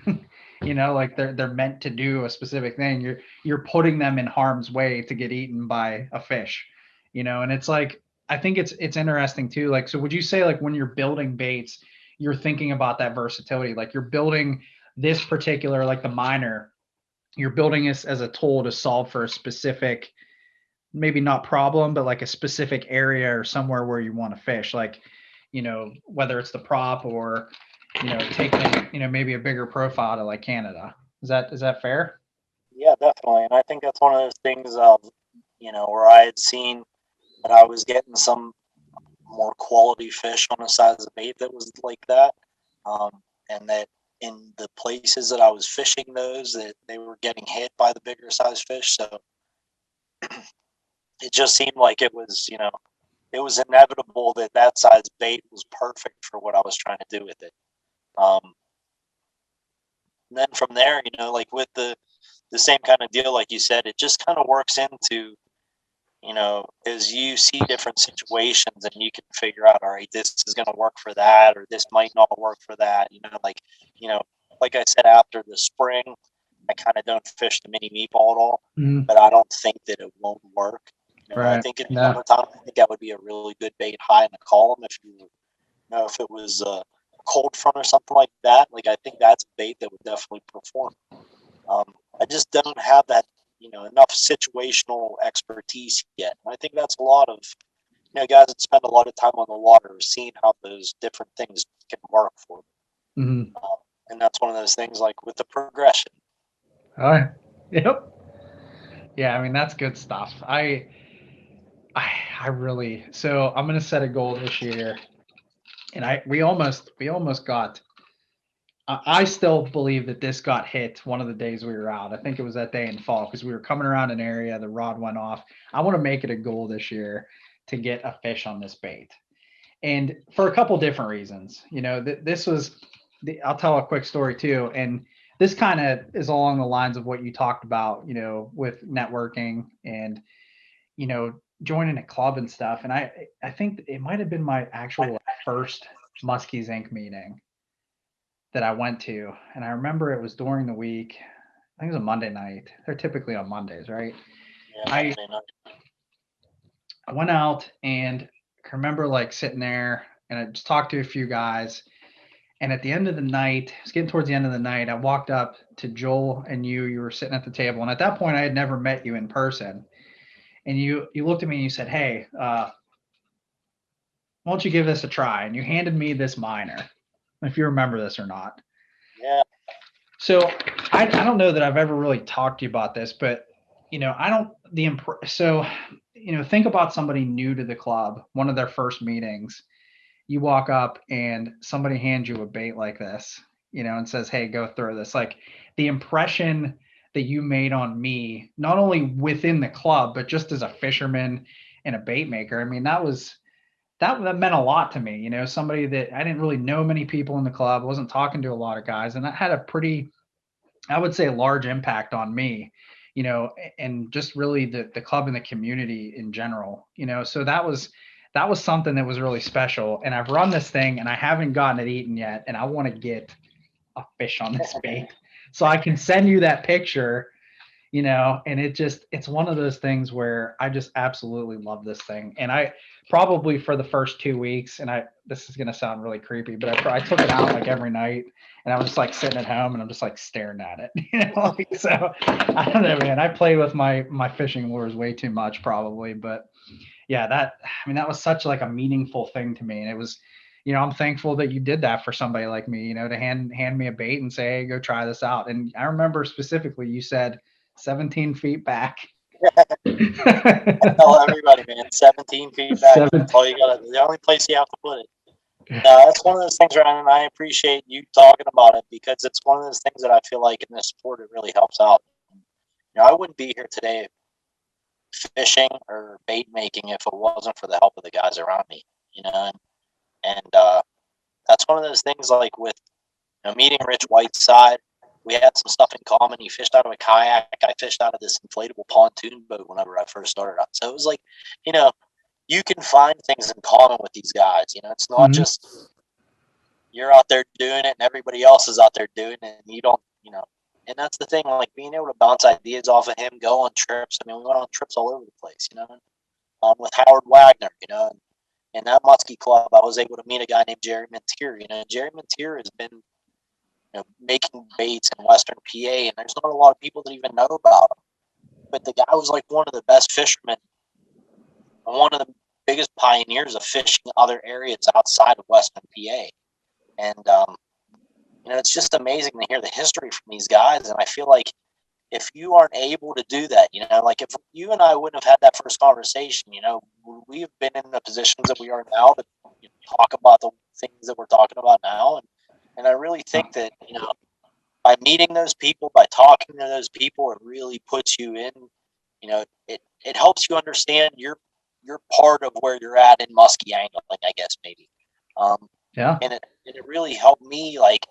Like they're meant to do a specific thing. You're putting them in harm's way to get eaten by a fish, and it's like, I think it's interesting too. Like, so would you say like when you're building baits, you're thinking about that versatility? Like you're building this particular, like the minor, you're building this as a tool to solve for a specific, maybe not problem, but like a specific area or somewhere where you want to fish, like, whether it's the prop or, taking, maybe a bigger profile to like Canada. Is that fair? Yeah, definitely. And I think that's one of those things of, where I had seen that I was getting some more quality fish on the size of bait that was like that. And that in the places that I was fishing those, that they were getting hit by the bigger size fish. So it just seemed like it was, it was inevitable that that size bait was perfect for what I was trying to do with it. And then from there, like with the same kind of deal, like you said, it just kind of works into, as you see different situations and you can figure out, all right, this is going to work for that, or this might not work for that. Like I said, after the spring, I kind of don't fish the mini meatball at all, but I don't think that it won't work. I think in the summertime, I think that would be a really good bait high in the column if if it was a cold front or something like that. Like I think that's a bait that would definitely perform. I just don't have that, enough situational expertise yet. And I think that's a lot of, guys that spend a lot of time on the water, seeing how those different things can work for them. And that's one of those things like with the progression. All right. Yep. Yeah, I mean, that's good stuff. I really, so I'm gonna set a goal this year, and we almost got. I still believe that this got hit one of the days we were out. I think it was that day in fall because we were coming around an area, the rod went off. I want to make it a goal this year to get a fish on this bait, and for a couple different reasons. This was. I'll tell a quick story too, and this kind of is along the lines of what you talked about, with networking and, joining a club and stuff. And I think it might have been my actual first Muskies Inc. meeting that I went to. And I remember it was during the week. I think it was a Monday night. They're typically on Mondays, right? Yeah, I went out and I remember like sitting there and I just talked to a few guys. And at the end of the night, it's getting towards the end of the night, I walked up to Joel and you were sitting at the table. And at that point I had never met you in person. And you looked at me and you said, "Hey, why don't you give this a try?" And you handed me this minor, if you remember this or not. Yeah. So I don't know that I've ever really talked to you about this, but think about somebody new to the club, one of their first meetings. You walk up and somebody hands you a bait like this, and says, "Hey, go throw this." Like the impression that you made on me, not only within the club, but just as a fisherman and a bait maker. I mean, that meant a lot to me, somebody that I didn't really know many people in the club, wasn't talking to a lot of guys. And that had a pretty, I would say, large impact on me, and just really the club and the community in general, so that was something that was really special. And I've run this thing and I haven't gotten it eaten yet. And I want to get a fish on this bait so I can send you that picture, and it's one of those things where I just absolutely love this thing. And I probably for the first 2 weeks, and this is going to sound really creepy, but I took it out like every night and I was just like sitting at home and I'm just like staring at it, so I don't know, man, I play with my fishing lures way too much probably, but yeah, that was such like a meaningful thing to me. And it was, I'm thankful that you did that for somebody like me, to hand me a bait and say, hey, go try this out. And I remember specifically you said 17 feet back. I tell everybody, man, 17 feet back. That's all you got. The only place you have to put it. No, that's one of those things, Ryan, and I appreciate you talking about it because it's one of those things that I feel like in this sport it really helps out. I wouldn't be here today fishing or bait making if it wasn't for the help of the guys around me. And that's one of those things. Like with meeting Rich Whiteside, we had some stuff in common. He fished out of a kayak. I fished out of this inflatable pontoon boat whenever I first started out. So it was like, you can find things in common with these guys. It's not just you're out there doing it and everybody else is out there doing it and you don't, and that's the thing, like being able to bounce ideas off of him, go on trips. I mean, we went on trips all over the place, with Howard Wagner, and that Musky Club, I was able to meet a guy named Jerry Mintier. Jerry Mintier has been, making baits in Western PA, and there's not a lot of people that even know about him. But the guy was like one of the best fishermen, one of the biggest pioneers of fishing other areas outside of Western PA. And, it's just amazing to hear the history from these guys. And I feel like if you aren't able to do that, like if you and I wouldn't have had that first conversation, we've been in the positions that we are now to talk about the things that we're talking about now. And I really think that, by meeting those people, by talking to those people, it really puts you in, it helps you understand your part of where you're at in musky angling, I guess, maybe. And it really helped me, like,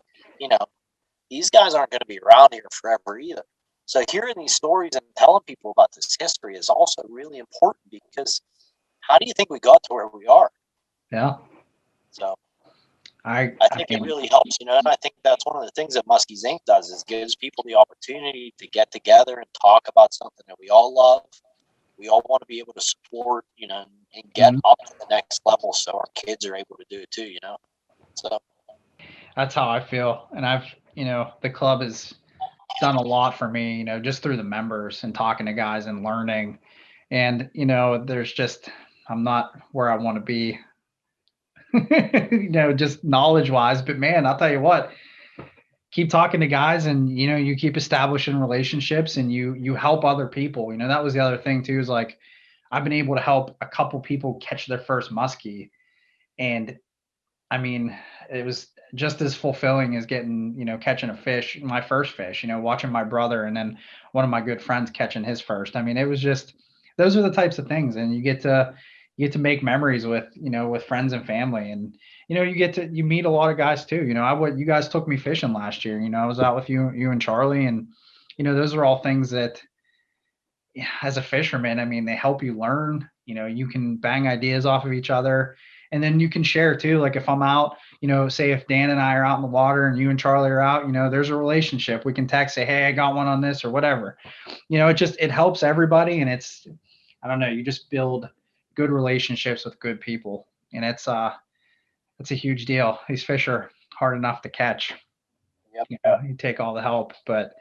these guys aren't going to be around here forever either. So hearing these stories and telling people about this history is also really important because how do you think we got to where we are? Yeah. So I think it really helps, and I think that's one of the things that Muskies Inc. does is gives people the opportunity to get together and talk about something that we all love. We all want to be able to support, and get up to the next level so our kids are able to do it too, So that's how I feel. And I've, the club has done a lot for me, just through the members and talking to guys and learning. And, there's just, I'm not where I want to be, just knowledge wise, but man, I'll tell you what, keep talking to guys and, you keep establishing relationships and you help other people. That was the other thing too, is like, I've been able to help a couple people catch their first muskie. And I mean, it was just as fulfilling as getting, catching a fish, my first fish, watching my brother and then one of my good friends catching his first. I mean, it was just, those are the types of things. And you get to make memories with, with friends and family. And, you meet a lot of guys too. You guys took me fishing last year. I was out with you and Charlie, and, those are all things that, as a fisherman, I mean, they help you learn. You can bang ideas off of each other, and then you can share too. Like if I'm out, say if Dan and I are out in the water and you and Charlie are out, there's a relationship. We can text, say, hey, I got one on this or whatever. It helps everybody, and it's, I don't know, you just build good relationships with good people, and it's a huge deal. These fish are hard enough to catch. Yep. You take all the help, but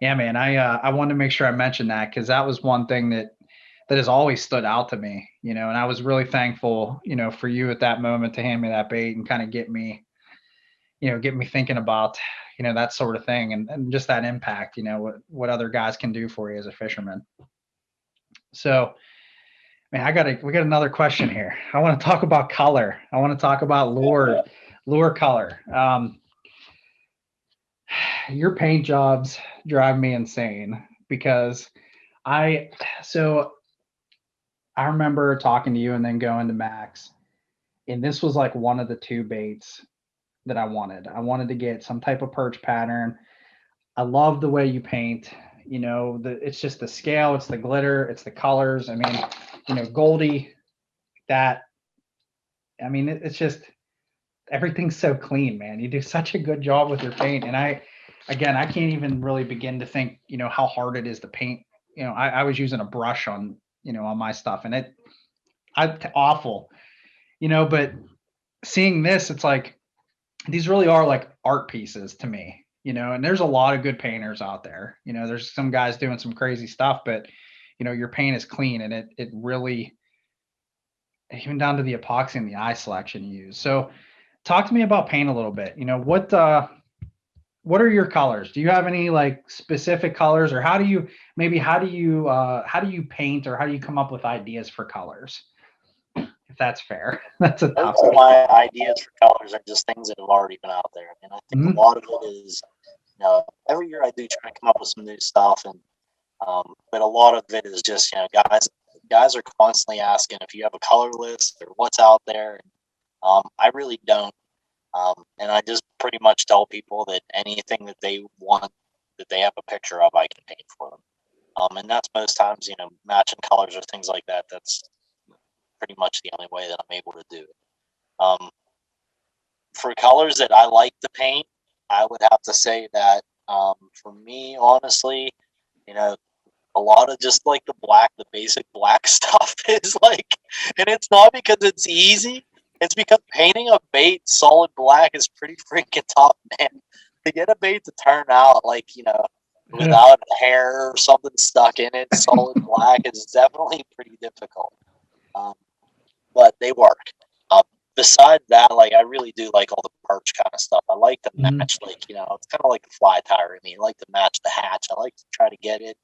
yeah, man, I wanted to make sure I mentioned that because that was one thing that has always stood out to me, and I was really thankful, for you at that moment to hand me that bait and kind of get me thinking about, that sort of thing and just that impact, what other guys can do for you as a fisherman. So, man, we got another question here. I want to talk about color. I want to talk about lure color. Your paint jobs drive me insane because I remember talking to you and then going to Max, and this was like one of the two baits that I wanted. I wanted to get some type of perch pattern. I love the way you paint, it's just the scale, it's the glitter, it's the colors. I mean, Goldie, it's just, everything's so clean, man. You do such a good job with your paint. And I can't even really begin to think, how hard it is to paint. I was using a brush on, on my stuff, and awful, but seeing this, it's like, these really are like art pieces to me, and there's a lot of good painters out there. There's some guys doing some crazy stuff, but, your paint is clean, and it really, even down to the epoxy and the eye selection you use. So talk to me about paint a little bit. What are your colors? Do you have any like specific colors, or how do you paint, or how do you come up with ideas for colors? If that's fair. That's a tough Most of one. my ideas for colors are just things that have already been out there. And I think a lot of it is, every year I do try to come up with some new stuff, and but a lot of it is just, guys are constantly asking if you have a color list or what's out there. I really don't. And I just pretty much tell people that anything that they want, that they have a picture of, I can paint for them. And that's most times, matching colors or things like that. That's pretty much the only way that I'm able to do it. For colors that I like to paint, I would have to say that for me, honestly, a lot of just like the basic black stuff is like, and it's not because it's easy. It's because painting a bait solid black is pretty freaking tough, man. To get a bait to turn out like, without hair or something stuck in it, solid black is definitely pretty difficult. But they work. Besides that, like I really do like all the perch kind of stuff. I like to match, like, it's kind of like the fly tire. I mean, I like to match the hatch. I like to try to get it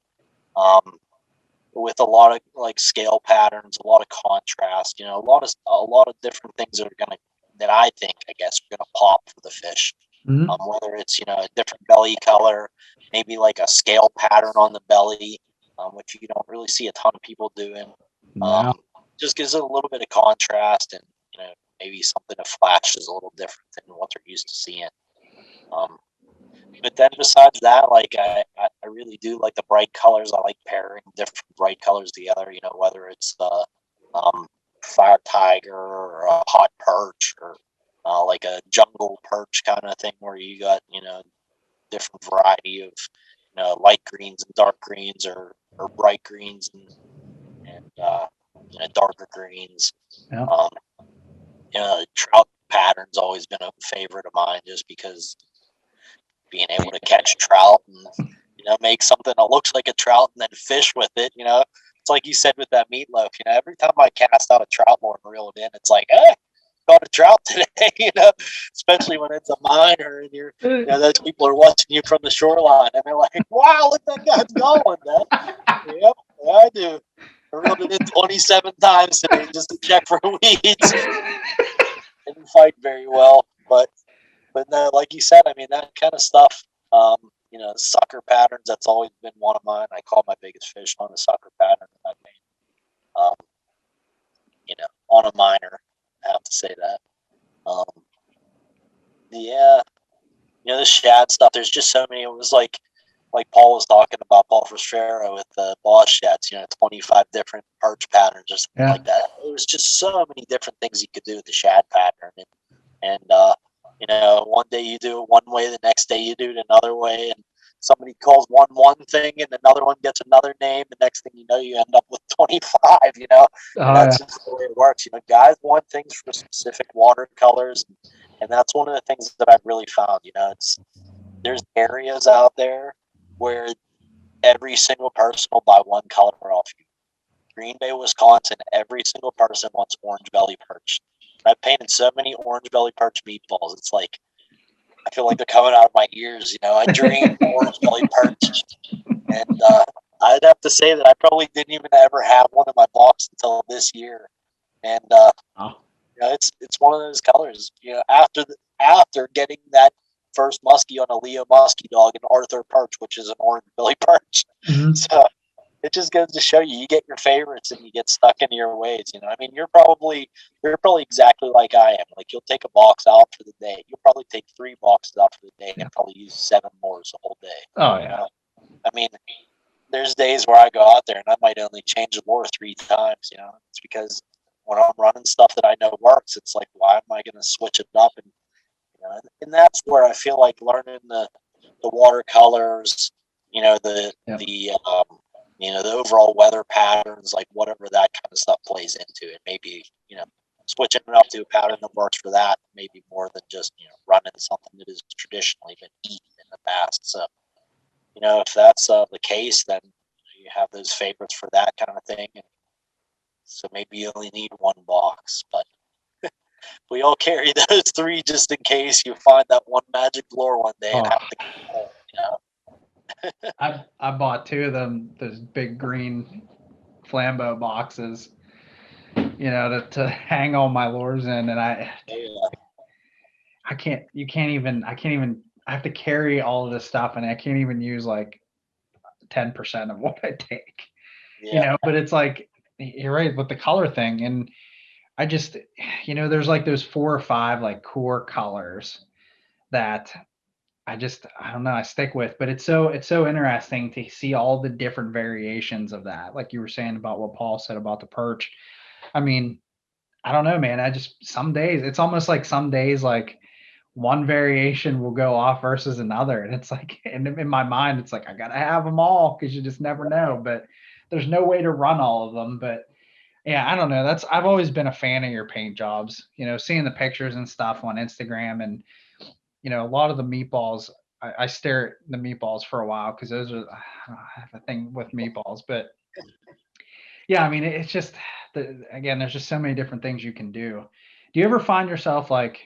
with a lot of like scale patterns, a lot of contrast. A lot of different things that I think, I guess, are gonna pop for the fish. Whether it's a different belly color, maybe like a scale pattern on the belly, which you don't really see a ton of people doing. Just gives it a little bit of contrast, and maybe something that flashes a little different than what they're used to seeing. But then besides that, like I really do like the bright colors. I like pairing different bright colors together. Whether it's fire tiger or a hot perch, or like a jungle perch kind of thing, where you got different variety of light greens and dark greens, or bright greens and darker greens. Yeah. Trout pattern's always been a favorite of mine, just because being able to catch trout and make something that looks like a trout and then fish with it. It's like you said with that meatloaf. Every time I cast out a trout lure and reel it in, it's like, caught a trout today. Especially when it's a minor and you're, those people are watching you from the shoreline and they're like, wow, look, that guy's going, man. Yep, yeah, I do. I reeled it in 27 times today just to check for weeds. Didn't fight very well, but no, like you said, I mean, that kind of stuff, sucker patterns, that's always been one of mine. I call my biggest fish on a sucker pattern that I made, on a minor. I have to say that. Yeah, the shad stuff, there's just so many. It was like Paul was talking about, Paul Frustrero with the boss shads, 25 different perch patterns or something like that. It was just so many different things you could do with the shad pattern. And one day you do it one way, the next day you do it another way, and somebody calls one thing and another one gets another name. The next thing you know, you end up with 25, that's just the way it works. Guys want things for specific watercolors, and that's one of the things that I've really found. There's areas out there where every single person will buy one color off you. Green Bay, Wisconsin, every single person wants orange belly perch. I've painted so many orange belly perch meatballs. It's like, I feel like they're coming out of my ears. I dream orange belly perch. And I'd have to say that I probably didn't even ever have one in my box until this year. And it's one of those colors. After getting that first muskie on a Leo muskie dog and Arthur perch, which is an orange belly perch. So it just goes to show you get your favorites and you get stuck into your ways. I mean, you're probably exactly like I am. Like, you'll take a box out for the day. You'll probably take 3 boxes out for the day and probably use 7 more the whole day. Oh yeah. I mean, there's days where I go out there and I might only change the lure 3 times. It's because when I'm running stuff that I know works, it's like, why am I going to switch it up? And that's where I feel like learning the watercolors, the overall weather patterns, like whatever that kind of stuff plays into it. Maybe, switching it up to a pattern that works for that, maybe more than just, running something that has traditionally been eaten in the past. So, if that's the case, then you have those favorites for that kind of thing. And so maybe you only need one box, but we all carry those 3 just in case you find that one magic lure one day and have to go home, you know. I bought 2 of them, those big green Flambeau boxes, you know, to hang all my lures in, and I can't even I have to carry all of this stuff, and I can't even use like 10% of what I take, you know. But it's like, you're right with the color thing, and I just, you know, there's like those 4 or 5 like core colors that I don't know, I stick with. But it's so interesting to see all the different variations of that, like you were saying about what Paul said about the perch. I mean, I don't know, man. I just, some days it's almost like, some days like one variation will go off versus another, and it's like, and in my mind it's like, I gotta have them all, because you just never know. But there's no way to run all of them. But yeah, I don't know. I've always been a fan of your paint jobs, you know, seeing the pictures and stuff on Instagram. And, you know, a lot of the meatballs, I stare at the meatballs for a while, because those are, I have a thing with meatballs. But yeah, I mean, it's just, again, there's just so many different things you can do. Do you ever find yourself like,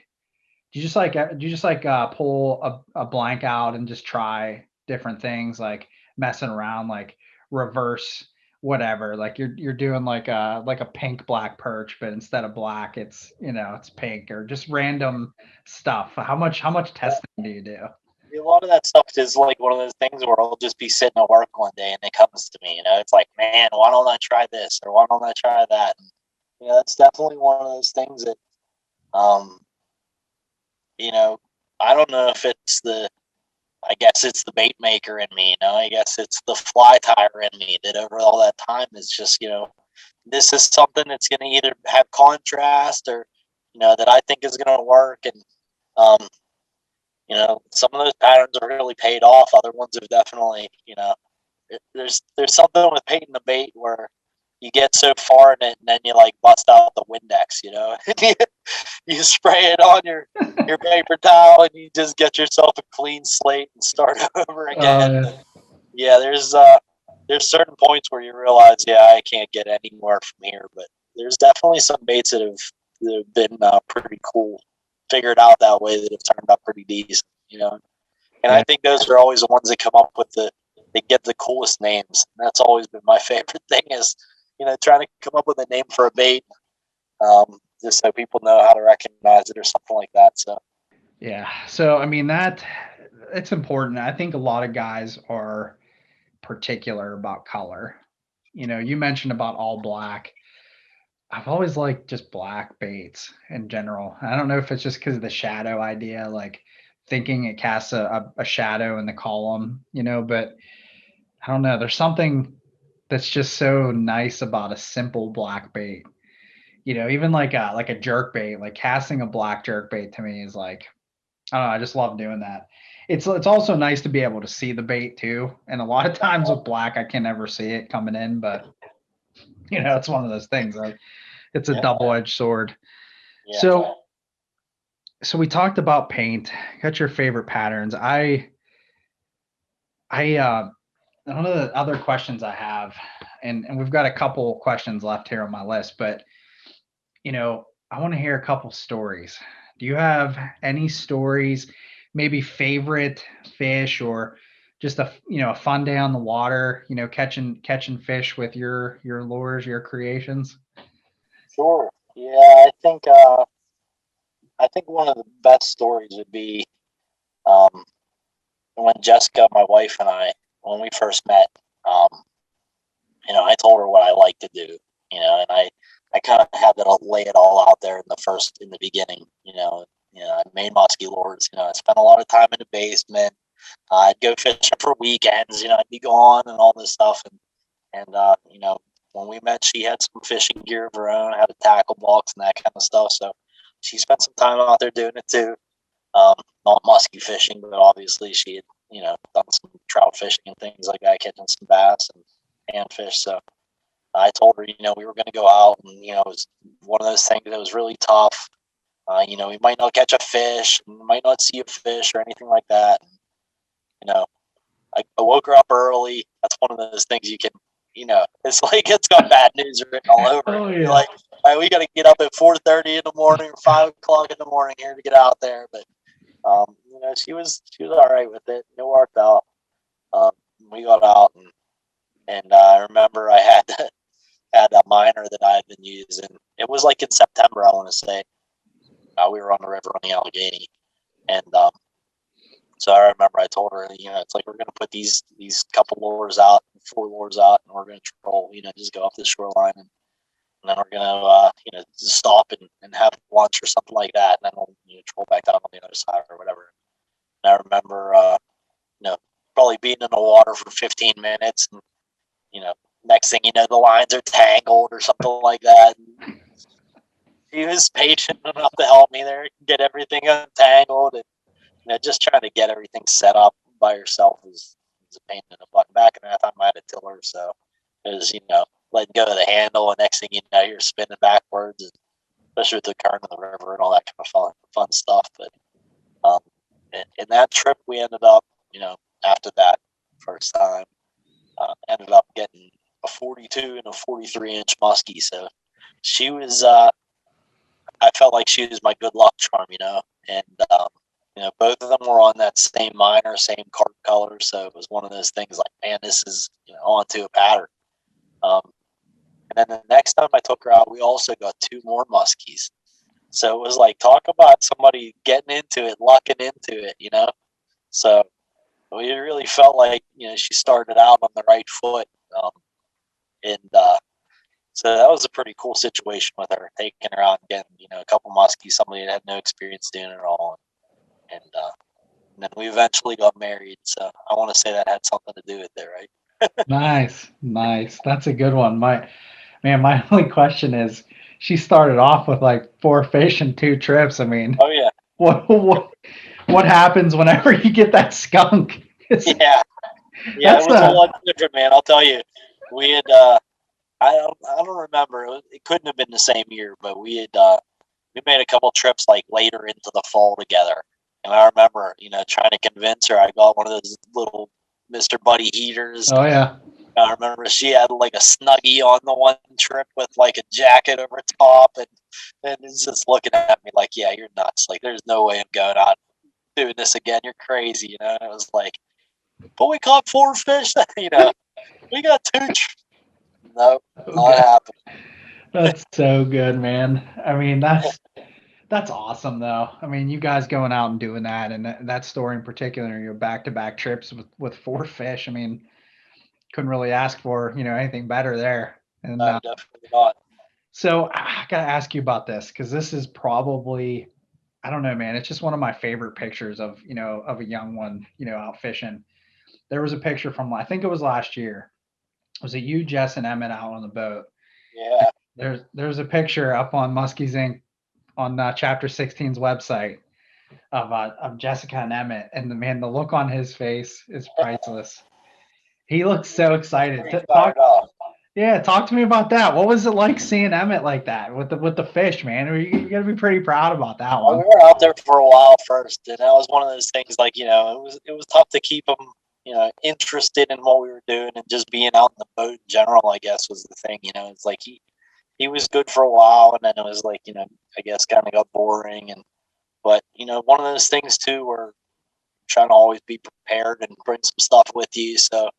do you just like pull a blank out and just try different things, like messing around, like reverse whatever, like you're doing like a pink black perch, but instead of black it's, you know, it's pink, or just random stuff? How much testing do you do? A lot of that stuff is like one of those things where I'll just be sitting at work one day and it comes to me, you know, it's like, man, why don't I try this, or why don't I try that? And, you know, that's definitely one of those things that, you know, I don't know if it's I guess it's the bait maker in me, you know, I guess it's the fly tire in me that over all that time is just, you know, this is something that's going to either have contrast, or, you know, that I think is going to work. And, you know, some of those patterns are really paid off. Other ones have definitely, you know, there's something with painting the bait where you get so far in it and then you like bust out the Windex, you know, you spray it on your paper towel and you just get yourself a clean slate and start over again. Yeah, there's certain points where you realize, yeah, I can't get any more from here. But there's definitely some baits that have been pretty cool, figured out that way, that have turned out pretty decent, you know. And I think those are always the ones that come up with they get the coolest names. And that's always been my favorite thing, is, you know, trying to come up with a name for a bait, just so people know how to recognize it or something like that. So yeah, so I mean, that it's important. I think a lot of guys are particular about color. You know, you mentioned about all black. I've always liked just black baits in general. I don't know if it's just because of the shadow idea, like thinking it casts a shadow in the column, you know, but I don't know. There's something that's just so nice about a simple black bait. You know, even like a jerk bait, like casting a black jerk bait to me is like, I don't know, I just love doing that. It's also nice to be able to see the bait too. And a lot of times with black, I can never see it coming in, but you know, it's one of those things. Like, it's a double-edged sword. Yeah. So we talked about paint. Got your favorite patterns. One of the other questions I have, and we've got a couple questions left here on my list, but you know, I want to hear a couple stories. Do you have any stories, maybe favorite fish, or just a fun day on the water, you know, catching fish with your lures, your creations? Sure. Yeah, I think one of the best stories would be when Jessica, my wife, and I, when we first met. You know, I told her what I like to do, you know, and I kind of had to lay it all out there in the beginning, you know. I made musky lures, you know, I spent a lot of time in the basement. I'd go fishing for weekends, you know, I'd be gone and all this stuff. And you know, when we met, she had some fishing gear of her own, had a tackle box and that kind of stuff. So she spent some time out there doing it too. Not musky fishing, but obviously she had, you know, done some trout fishing and things like that, catching some bass and panfish. So I told her, you know, we were going to go out, and, you know, it was one of those things that was really tough. You know, we might not catch a fish, we might not see a fish or anything like that. And, you know, I woke her up early. That's one of those things you it's like it's got bad news written all over Oh, it. yeah. You're like, all right, we got to get up at 4:30 in the morning or 5 o'clock in the morning here to get out there. But she was all right with it. It worked out. We got out, and I remember I had a miner that I had been using. It was like in September, I want to say. We were on the river on the Allegheny, and so I remember I told her, it's like we're going to put these couple lures out, 4 lures out, and we're going to troll, just go up the shoreline, and then we're going to, just stop and have lunch or something like that, and then we'll troll back down on the other side or whatever. And I remember, probably being in the water for 15 minutes, and next thing you know, the lines are tangled or something like that. And she was patient enough to help me there, get everything untangled, and just trying to get everything set up by yourself is a pain in the butt. Back in that time, I had a tiller, so it was, letting go of the handle, and next thing you know, you're spinning backwards, and especially with the current of the river and all that kind of fun stuff. But in that trip, we ended up, after that first time, ended up getting a 42 and a 43-inch muskie. So she was, I felt like she was my good luck charm, and both of them were on that same miner, same carp color. So it was one of those things like, man, this is onto a pattern. And then the next time I took her out, we also got 2 more muskies. So it was like, talk about somebody getting into it, lucking into it, So we really felt like, she started out on the right foot. And so that was a pretty cool situation with her, taking her out and getting, a couple muskies, somebody that had no experience doing it all. And then we eventually got married. So I want to say that had something to do with it, right? Nice. That's a good one. My only question is, she started off with like 4 fish and 2 trips. I mean, Oh yeah, what happens whenever you get that skunk? yeah. It was a lot different, man. I'll tell you, we had I don't remember. It couldn't have been the same year, but we made a couple trips like later into the fall together. And I remember, trying to convince her. I got one of those little Mr. Buddy heaters. Oh yeah. I remember she had like a Snuggie on the one trip with like a jacket over top, and it's just looking at me like, yeah, you're nuts. Like, there's no way I'm going out doing this again. You're crazy, And it was like, but we caught 4 fish. We got 2. Nope, not happening. That's so good, man. I mean, that's awesome, though. I mean, you guys going out and doing that, and that story in particular, your back-to-back trips with 4 fish. I mean, couldn't really ask for anything better there. And No, definitely not. so I gotta ask you about this, because this is probably, I don't know, man. It's just one of my favorite pictures of of a young one out fishing. There was a picture from, I think it was last year. Was it you, Jess, and Emmett out on the boat? Yeah. There's a picture up on Muskies Inc. on Chapter 16's website of Jessica and Emmett, and the look on his face is priceless. He looks so excited. Talk to me about that. What was it like seeing Emmett like that with the fish, man? You got to be pretty proud about that one. We were out there for a while first, and that was one of those things. Like, it was tough to keep him, interested in what we were doing, and just being out in the boat in general, I guess, was the thing. It's like he was good for a while, and then it was like, I guess kind of got boring. But one of those things too, where trying to always be prepared and bring some stuff with you. So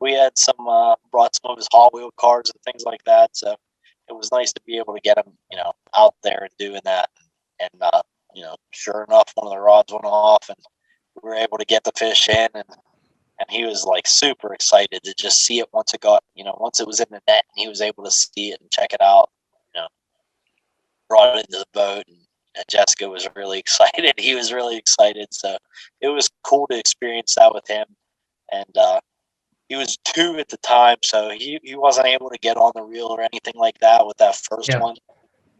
we had brought some of his Hot Wheel cards and things like that. So it was nice to be able to get him, out there and doing that. And sure enough, one of the rods went off, and we were able to get the fish in, and he was like super excited to just see it once it was in the net, and he was able to see it and check it out. Brought it into the boat, and Jessica was really excited. He was really excited. So it was cool to experience that with him. And he was 2 at the time, so he wasn't able to get on the reel or anything like that with that first one.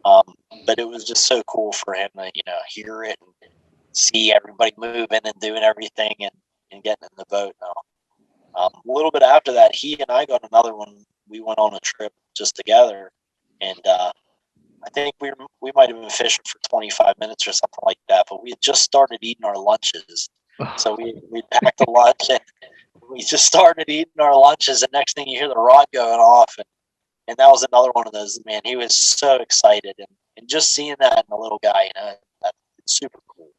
But it was just so cool for him to hear it and see everybody moving and doing everything and getting in the boat. A little bit after that, he and I got another one. We went on a trip just together, and I think we might have been fishing for 25 minutes or something like that. But we had just started eating our lunches, so we packed a lunch, and we just started eating our lunches, and next thing you hear the rod going off, and that was another one of those. Man, he was so excited, and just seeing that in a little guy, it's super cool.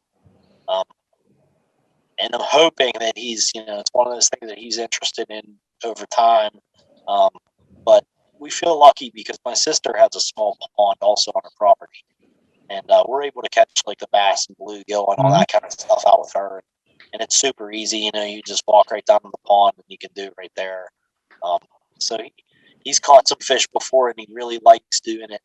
And I'm hoping that he's, it's one of those things that he's interested in over time. But we feel lucky because my sister has a small pond also on her property, and we're able to catch like the bass and bluegill and all that kind of stuff out with her. And it's super easy. You just walk right down to the pond and you can do it right there. So he's caught some fish before, and he really likes doing it.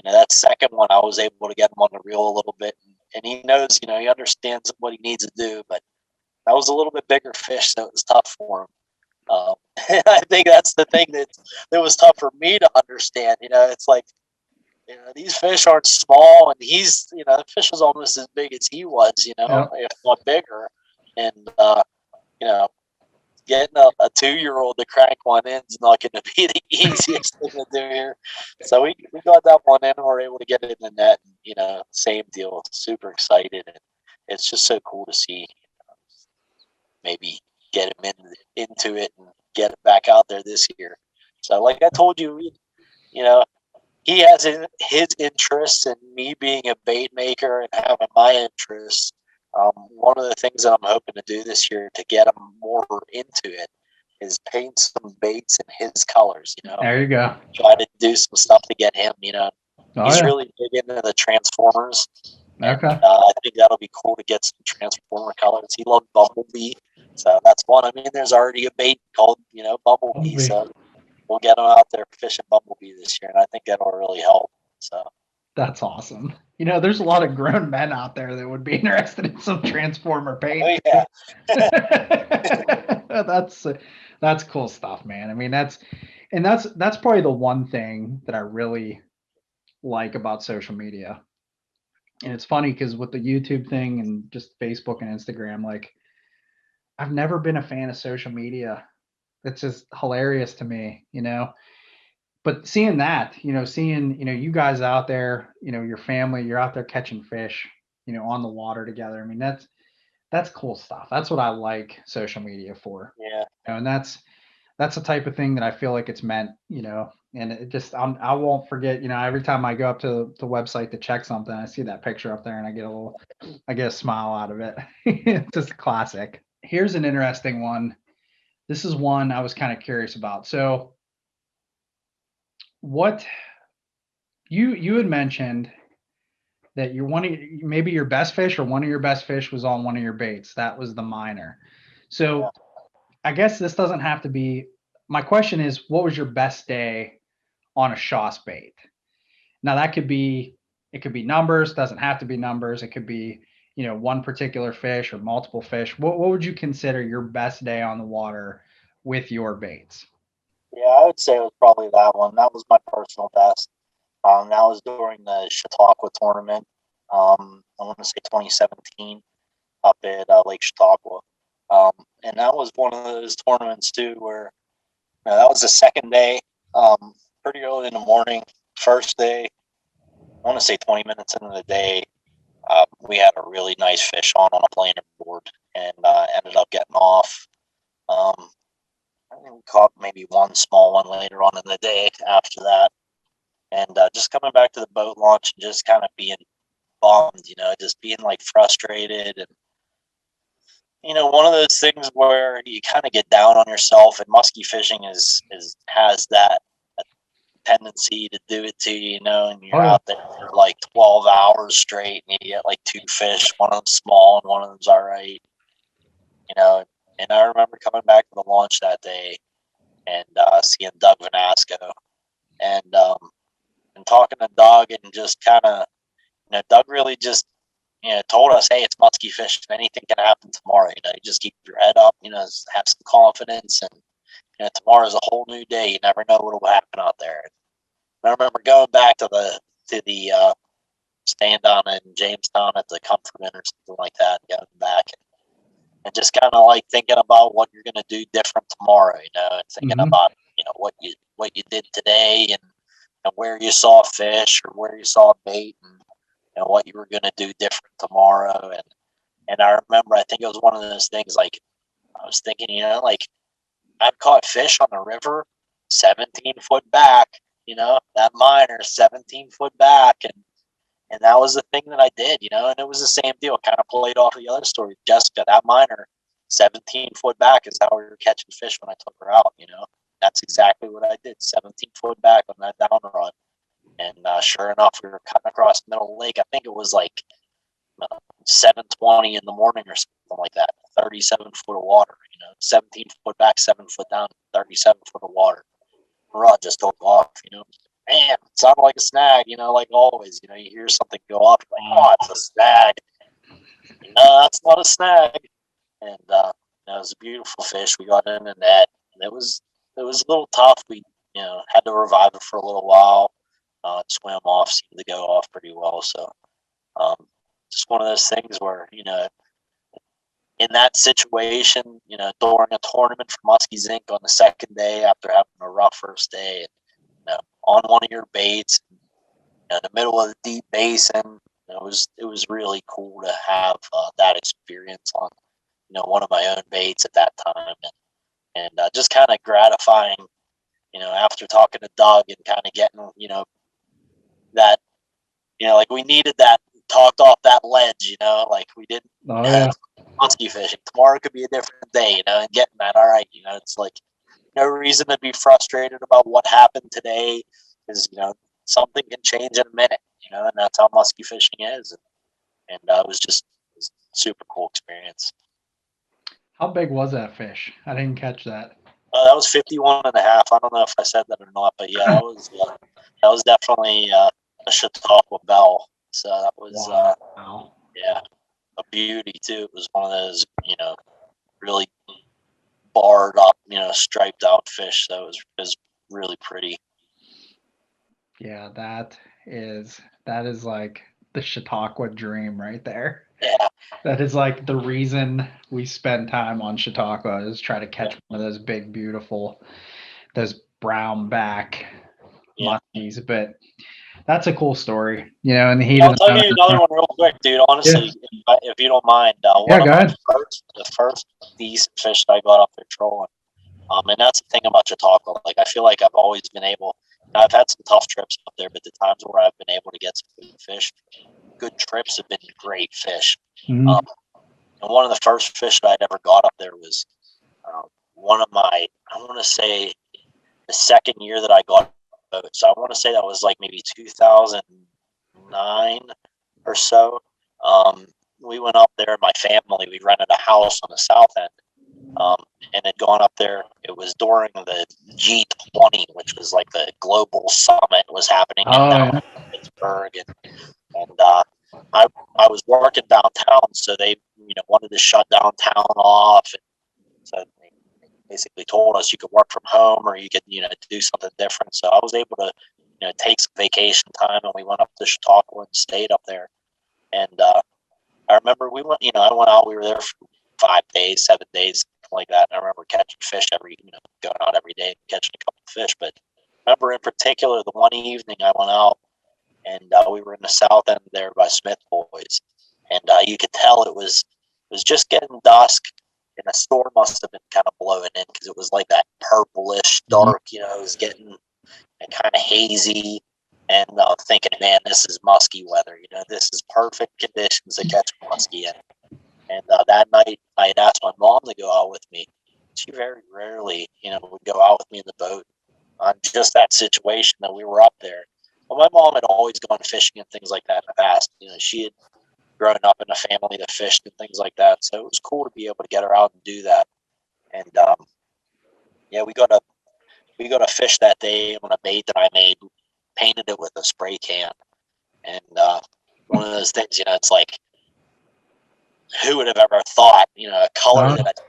That second one, I was able to get him on the reel a little bit, and he knows, he understands what he needs to do. But that was a little bit bigger fish, so it was tough for him. I think that's the thing that was tough for me to understand. It's like, these fish aren't small, and he's, the fish was almost as big as he was, if not bigger. And, getting a 2-year-old to crank one in is not going to be the easiest thing to do here. So we got that one in, and we're able to get it in the net. And, same deal, super excited. And it's just so cool to see, maybe get him into it and get it back out there this year. So like I told you, he has his interests, and me being a bait maker and having my interests. One of the things that I'm hoping to do this year to get him more into it is paint some baits in his colors. There you go. Try to do some stuff to get him. He's really big into the Transformers. Okay. And, I think that'll be cool to get some Transformer colors. He loved Bumblebee, so that's one. I mean, there's already a bait called Bumblebee, so we'll get him out there fishing Bumblebee this year, and I think that'll really help. So. That's awesome. There's a lot of grown men out there that would be interested in some Transformer paint. Oh, yeah. That's cool stuff, man. I mean, that's probably the one thing that I really like about social media. And it's funny because with the YouTube thing and just Facebook and Instagram, like, I've never been a fan of social media. It's just hilarious to me, But seeing that, seeing, you guys out there, your family, you're out there catching fish, on the water together. I mean, that's cool stuff. That's what I like social media for. Yeah. And that's the type of thing that I feel like it's meant, and it just, I won't forget, every time I go up to the website to check something, I see that picture up there and I get a smile out of it. It's just a classic. Here's an interesting one. This is one I was kind of curious about. So, what you had mentioned that maybe your best fish or one of your best fish was on one of your baits. That was the minor. So I guess this doesn't have to be, my question is, what was your best day on a Schoss bait? Now it could be numbers, doesn't have to be numbers. It could be, one particular fish or multiple fish. What would you consider your best day on the water with your baits? Yeah, I would say it was probably that one. That was my personal best. That was during the Chautauqua tournament. I want to say 2017 up at Lake Chautauqua. And that was one of those tournaments too where that was the second day, pretty early in the morning. First day, I want to say 20 minutes into the day, we had a really nice fish on a planer board, and ended up getting off. I think we caught maybe one small one later on in the day after that. And just coming back to the boat launch and just kind of being bummed, just being like frustrated. And, one of those things where you kind of get down on yourself, and musky fishing has that tendency to do it to you, and you're out there for like 12 hours straight, and you get like 2 fish, one of them small and one of them's all right, And I remember coming back to the launch that day and seeing Doug Vanasco and talking to Doug, and just kind of, Doug really just, told us, hey, it's musky fishing. Anything can happen tomorrow. You just keep your head up, have some confidence, and tomorrow's a whole new day. You never know what will happen out there. And I remember going back to the stand down in Jamestown at the Comfort Inn or something like that, and going back and just kind of like thinking about what you're going to do different tomorrow, and thinking about, what you did today, and where you saw fish or where you saw bait, and what you were going to do different tomorrow. And I remember, I think it was one of those things like, I was thinking, like I've caught fish on the river 17 foot back, that minor 17 foot back. And that was the thing that I did, and it was the same deal. Kind of played off of the other story. Jessica, that minor 17 foot back is how we were catching fish when I took her out, That's exactly what I did. 17 foot back on that down run. And sure enough, we were cutting across the middle of the lake. I think it was like 7:20 in the morning or something like that. 37 foot of water, 17 foot back, 7 foot down, 37 foot of water. Rod just took off, Man, it sounded like a snag, like always, you hear something go off, like, oh, it's a snag. No, that's not a snag. And it was a beautiful fish. We got in the net, and it was a little tough. We, had to revive it for a little while. It swam off, seemed to go off pretty well. So, just one of those things where, in that situation, during a tournament for Muskies Inc. on the second day after having a rough first day, and, on one of your baits, in the middle of the deep basin, it was really cool to have that experience on, one of my own baits at that time, and just kind of gratifying, after talking to Doug and kind of getting, that, like we needed that talked off that ledge, like we didn't. Oh yeah. Musky fishing. Tomorrow could be a different day, and getting that, all right, it's like no reason to be frustrated about what happened today, because something can change in a minute, and that's how musky fishing is, and it was just a super cool experience. How big was that fish? I didn't catch that. That was 51 and a half. I don't know if I said that or not, but yeah, that was definitely a Chautauqua bell. So that was wow. Yeah, a beauty too. It was one of those, really barred up, striped out fish. So it was really pretty. Yeah, that is like the Chautauqua dream right there. Yeah. That is like the reason we spend time on Chautauqua, is try to catch one of those big, beautiful, those brown back muskies. But that's a cool story, in the heat I'll of the tell you another one real quick, dude. Honestly, if you don't mind, one of the first decent fish that I got off there trolling. And that's the thing about Chautauqua. Like, I feel like I've always been able. I've had some tough trips up there, but the times where I've been able to get some good fish, good trips have been great fish. Mm-hmm. And one of the first fish that I'd ever got up there was one of my, I want to say, the second year that I got a boat. So I want to say that was like maybe 2009 or so. We went up there, my family, we rented a house on the south end. And had gone up there. It was during the G20, which was like the global summit was happening in Pittsburgh, and I was working downtown, so they wanted to shut downtown off, and so they basically told us you could work from home or you could do something different. So I was able to take some vacation time, and we went up to Chautauqua and stayed up there. And I remember we went. I went out. We were there for 5 days, 7 days, like that. And I remember catching fish going out every day, catching a couple of fish. But I remember in particular the one evening I went out, and we were in the south end there by Smith Boys, and you could tell it was just getting dusk, and the storm must have been kind of blowing in, because it was like that purplish dark. It was getting kind of hazy. And I'm thinking, man, this is musky weather. This is perfect conditions to catch muskie in. And that night, I had asked my mom to go out with me. She very rarely, would go out with me in the boat on just that situation that we were up there. Well, my mom had always gone fishing and things like that in the past. She had grown up in a family that fished and things like that. So it was cool to be able to get her out and do that. And we got to fish that day on a bait that I made, painted it with a spray can. And one of those things, it's like, who would have ever thought, a color that I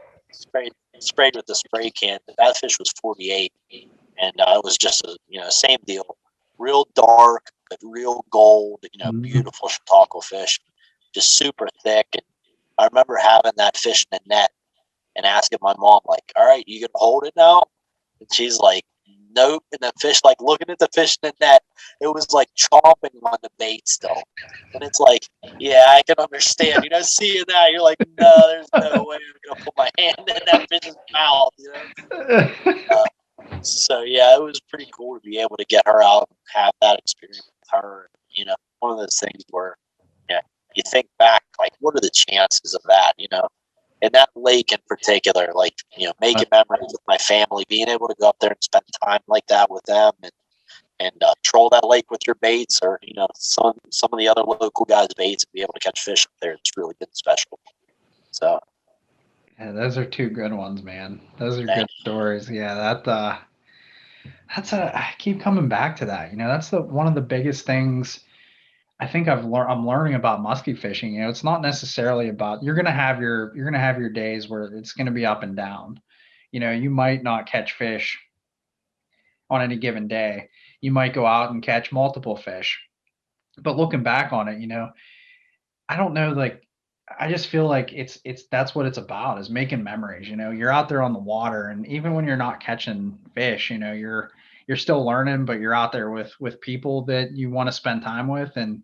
sprayed with the spray can. That fish was 48, and it was just same deal, real dark but real gold. Beautiful Chautauqua fish, just super thick. And I remember having that fish in the net and asking my mom, like, "All right, you can hold it now?" And she's like, nope. And the fish, like looking at the fish in the net, it was like chomping on the bait still. And it's like, yeah, I can understand. Seeing that, you're like, no, there's no way I'm gonna put my hand in that fish's mouth. So yeah, it was pretty cool to be able to get her out and have that experience with her. One of those things where, yeah, you think back, like, what are the chances of that? In that lake in particular, like, making memories with my family, being able to go up there and spend time like that with them, and troll that lake with your baits, or some of the other local guys' baits, and be able to catch fish up there. It's really been special. So. Yeah, those are two good ones, man. Those are good stories. Yeah, I keep coming back to that. That's one of the biggest things I think I'm learning about musky fishing. It's not necessarily about you're gonna have your days where it's gonna be up and down. You might not catch fish on any given day. You might go out and catch multiple fish. But looking back on it, I don't know, like, I just feel like it's that's what it's about, is making memories. You're out there on the water, and even when you're not catching fish, you're still learning, but you're out there with people that you want to spend time with. And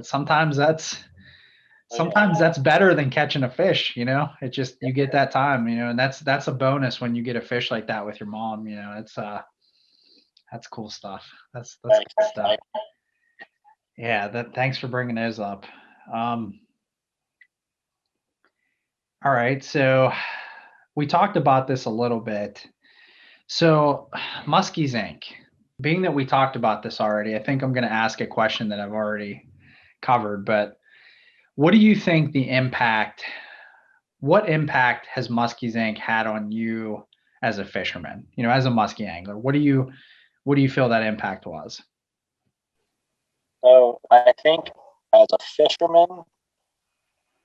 sometimes that's better than catching a fish. It just, you get that time, and that's a bonus when you get a fish like that with your mom. It's that's cool stuff. That's cool stuff. Yeah, thanks for bringing those up. All right, so we talked about this a little bit. So Muskies Inc. Being that we talked about this already, I think I'm going to ask a question that I've already covered. But what do you think what impact has Muskies Inc. had on you as a fisherman? As a musky angler, what do you feel that impact was? So I think, as a fisherman,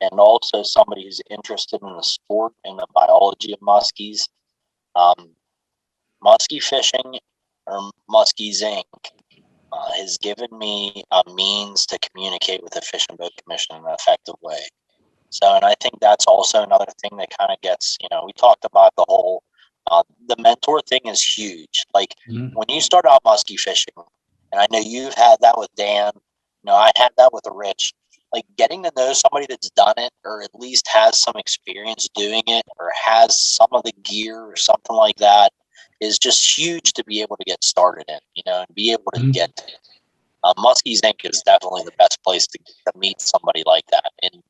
and also somebody who's interested in the sport and the biology of muskies, muskie fishing, or Muskies Inc., has given me a means to communicate with the Fish and Boat Commission in an effective way. So, and I think that's also another thing that kind of gets, we talked about the whole, the mentor thing is huge. Like, when you start out muskie fishing, and I know you've had that with Dan, I had that with Rich, like, getting to know somebody that's done it, or at least has some experience doing it, or has some of the gear or something like that, is just huge to be able to get started in, and be able to get to it. Muskies Inc. is definitely the best place to meet somebody like that. And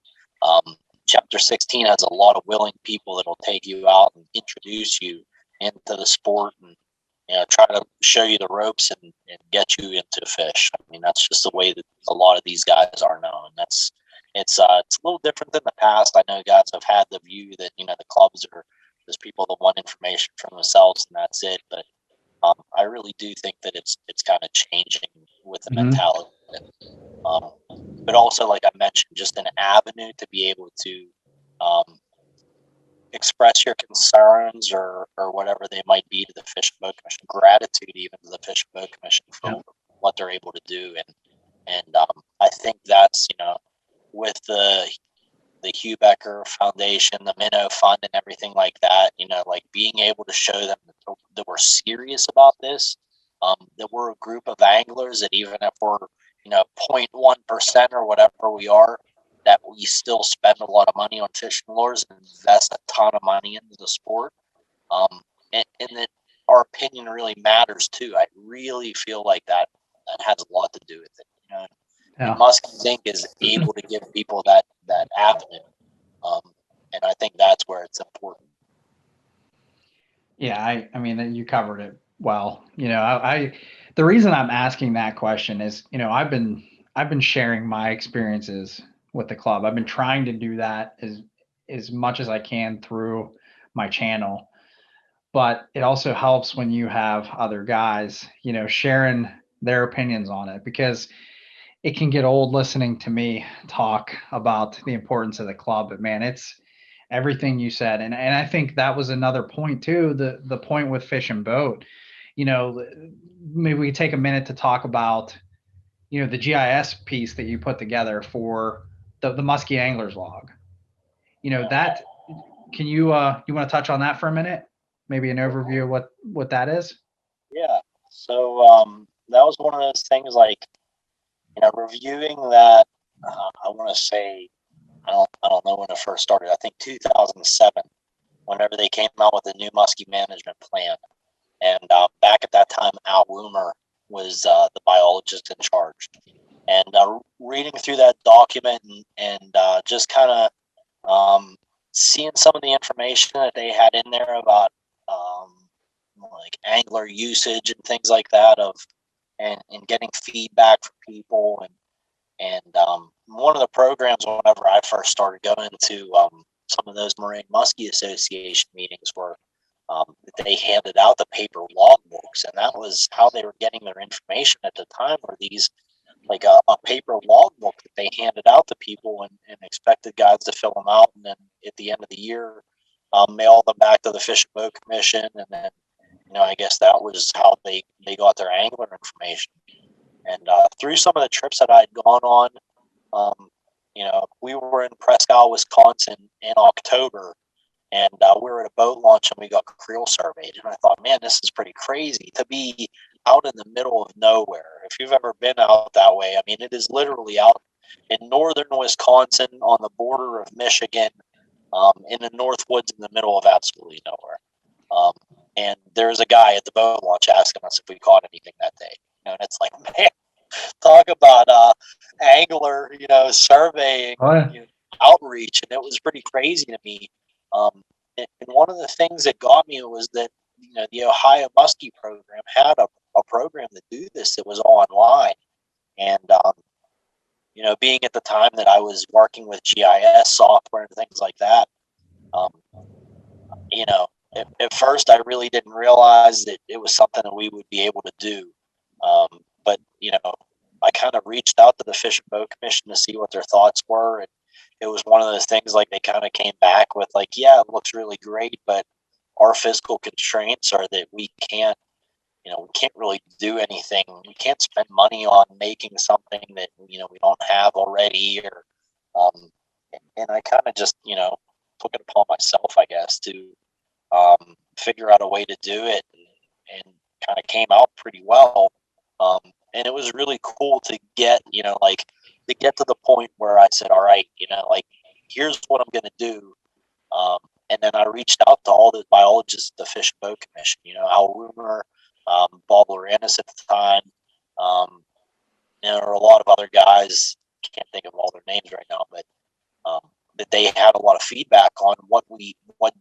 Chapter 16 has a lot of willing people that will take you out and introduce you into the sport, and try to show you the ropes and get you into fish. I mean, that's just the way that a lot of these guys are known. It's a little different than the past. I know guys have had the view that the clubs are just people that want information from themselves and that's it. But I really do think that it's kind of changing with the mentality. But also, like I mentioned, just an avenue to be able to express your concerns or whatever they might be to the Fish and Boat Commission. Gratitude even to the Fish and Boat Commission for what they're able to do. And I think that's, with the Hugh Becker Foundation, the Minnow Fund, and everything like that, like being able to show them that we're serious about this, that we're a group of anglers, that even if we're 0.1% or whatever we are, that we still spend a lot of money on fishing lures and invest a ton of money into the sport, and that our opinion really matters too. I really feel like that has a lot to do with it. And Muskies Inc. is able to give people that avenue, and I think that's where it's important. Yeah, I mean, you covered it well. The reason I'm asking that question is, I've been sharing my experiences with the club. I've been trying to do that as much as I can through my channel, but it also helps when you have other guys, sharing their opinions on it, because it can get old listening to me talk about the importance of the club. But man, it's everything you said. And I think that was another point too, the point with Fish and Boat. Maybe we take a minute to talk about, the GIS piece that you put together for the Musky Anglers log. That, can you want to touch on that for a minute? maybe an overview of what that is? Yeah. So that was one of those things, like, reviewing that. I want to say, I don't know when it first started. I think 2007, whenever they came out with the new Muskie management plan. And back at that time, Al Woomer was the biologist in charge. And reading through that document and just kind of seeing some of the information that they had in there about like angler usage and things like that, and getting feedback from people, and one of the programs, whenever I first started going to some of those Marine Muskie Association meetings, were they handed out the paper logbooks, and that was how they were getting their information at the time. Were these like a paper logbook that they handed out to people, and expected guys to fill them out, and then at the end of the year, mail them back to the Fish and Boat Commission, and then I guess that was how they got their angler information. And through some of the trips that I had gone on, we were in Prescott, Wisconsin in October, and we were at a boat launch, and we got creel surveyed. And I thought, man, this is pretty crazy to be out in the middle of nowhere. If you've ever been out that way, I mean, it is literally out in northern Wisconsin on the border of Michigan, in the North Woods in the middle of absolutely nowhere. And there's a guy at the boat launch asking us if we caught anything that day. And it's like, man, talk about angler, surveying, Oh, yeah. Outreach, and it was pretty crazy to me. And one of the things that got me was that the Ohio Muskie program had a program to do this that was online, and being at the time that I was working with GIS software and things like that, at first I really didn't realize that it was something that we would be able to do. But I kind of reached out to the Fish and Boat Commission to see what their thoughts were, and it was one of those things, like, they kind of came back with, like, yeah, it looks really great, but our fiscal constraints are that we can't really do anything. We can't spend money on making something that we don't have already, or and I kind of just took it upon myself, I guess, to figure out a way to do it, and kind of came out pretty well. And it was really cool to get to get to the point where I said, all right, like, here's what I'm going to do. And then I reached out to all the biologists at the Fish and Boat Commission, Al Woomer, Bob Loranis at the time. There were a lot of other guys, can't think of all their names right now, but that they had a lot of feedback on what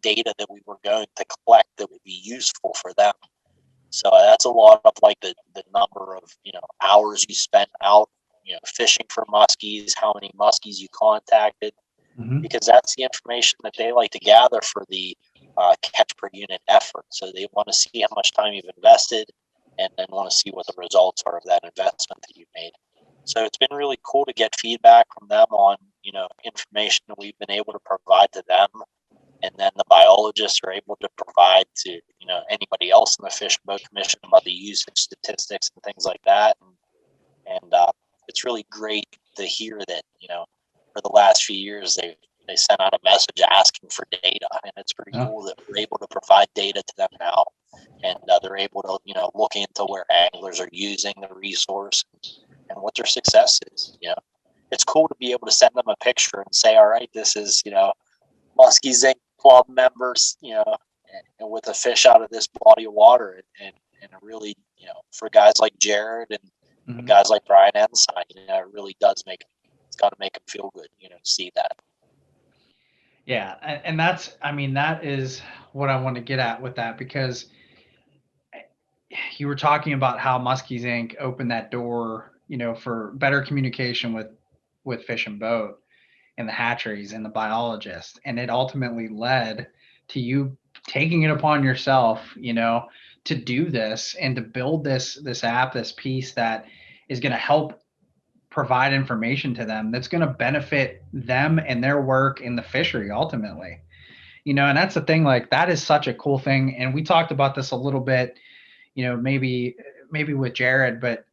data that we were going to collect that would be useful for them. So that's a lot of, like, the number of hours you spent out fishing for muskies, how many muskies you contacted, because that's the information that they like to gather for the catch per unit effort. So they want to see how much time you've invested, and then want to see what the results are of that investment that you've made. So it's been really cool to get feedback from them on information that we've been able to provide to them, and then the biologists are able to provide to anybody else in the Fish and Boat Commission about the usage statistics and things like that. And it's really great to hear that for the last few years they sent out a message asking for data, and it's pretty cool that we're able to provide data to them now, and they're able to look into where anglers are using the resource and what their success is. It's cool to be able to send them a picture and say, all right, this is Muskies Inc. club members, and with a fish out of this body of water, and it really, for guys like Jared and guys like Brian Ensign, it really does it's got to make them feel good, to see that. Yeah, and that is what I want to get at with that, because you were talking about how Muskies Inc. opened that door, for better communication with Fish and Boat and the hatcheries and the biologists, and it ultimately led to you taking it upon yourself, to do this and to build this app, this piece that is going to help provide information to them that's going to benefit them and their work in the fishery ultimately. And that's the thing, like, that is such a cool thing. And we talked about this a little bit, maybe with Jared, but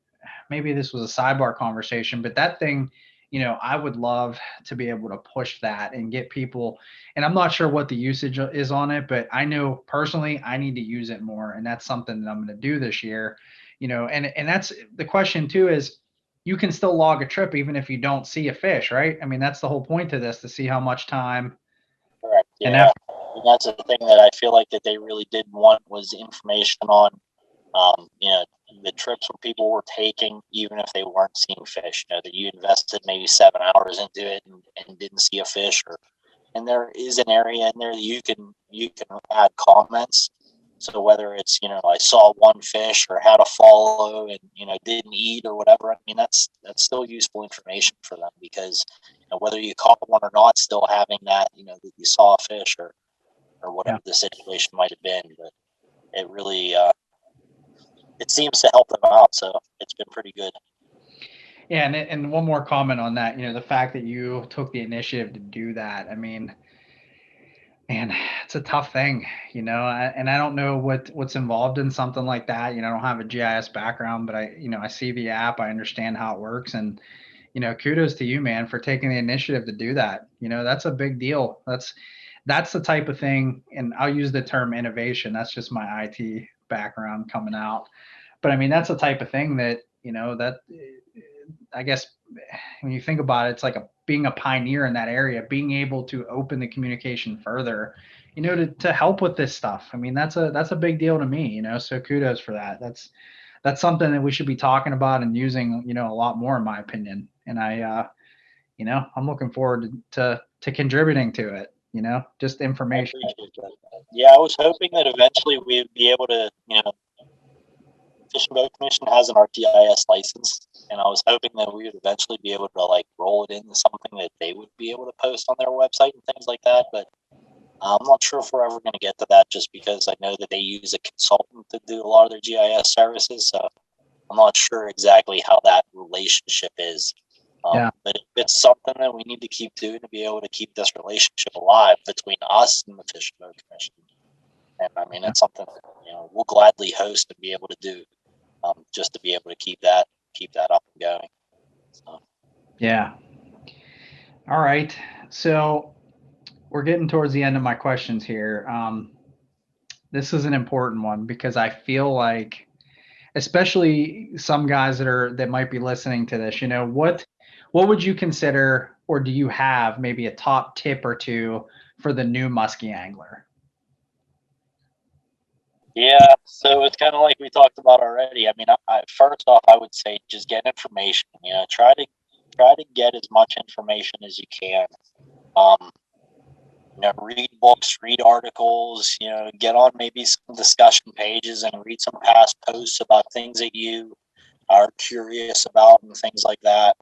maybe this was a sidebar conversation, but that thing I would love to be able to push that and get people, and I'm not sure what the usage is on it, but I know personally I need to use it more. And that's something that I'm going to do this year, and that's the question too, is you can still log a trip even if you don't see a fish, right? I mean, that's the whole point of this, to see how much time Correct. and Yeah. effort. And that's the thing that I feel like that they really did want was information on, the trips where people were taking, even if they weren't seeing fish. That you invested maybe 7 hours into it and didn't see a fish, and there is an area in there that you can add comments. So whether it's I saw one fish or had a follow and didn't eat or whatever, I mean that's still useful information for them, because whether you caught one or not, still having that that you saw a fish or Yeah. whatever the situation might have been. But it really it seems to help them out, so it's been pretty good. Yeah, and one more comment on that, the fact that you took the initiative to do that. I mean, man, it's a tough thing, and I don't know what's involved in something like that. I don't have a GIS background, but I see the app, I understand how it works, and kudos to you, man, for taking the initiative to do that. That's a big deal. That's the type of thing, and I'll use the term innovation. That's just my IT background coming out. But I mean, that's the type of thing that, that I guess when you think about it, it's like being a pioneer in that area, being able to open the communication further, to help with this stuff. I mean, that's a big deal to me, so kudos for that. That's something that we should be talking about and using, a lot more, in my opinion. And I'm looking forward to contributing to it, just I information. appreciate that. Yeah, I was hoping that eventually we'd be able to, Fish and Boat Commission has an RTIS license, and I was hoping that we would eventually be able to roll it into something that they would be able to post on their website and things like that. But I'm not sure if we're ever going to get to that, just because I know that they use a consultant to do a lot of their GIS services. So I'm not sure exactly how that relationship is. Yeah. But it's something that we need to keep doing to be able to keep this relationship alive between us and the Fish and Boat Commission. And I mean, it's something that, we'll gladly host and be able to do, just to be able to keep that up and going. So. Yeah. All right. So we're getting towards the end of my questions here. This is an important one, because I feel like, especially some guys that might be listening to this, what would you consider, or do you have maybe a top tip or two for the new musky angler? Yeah, so it's kind of like we talked about already. I mean, first off, I would say just get information. Try to get as much information as you can. Um, read books, read articles. Get on maybe some discussion pages and read some past posts about things that you are curious about and things like that.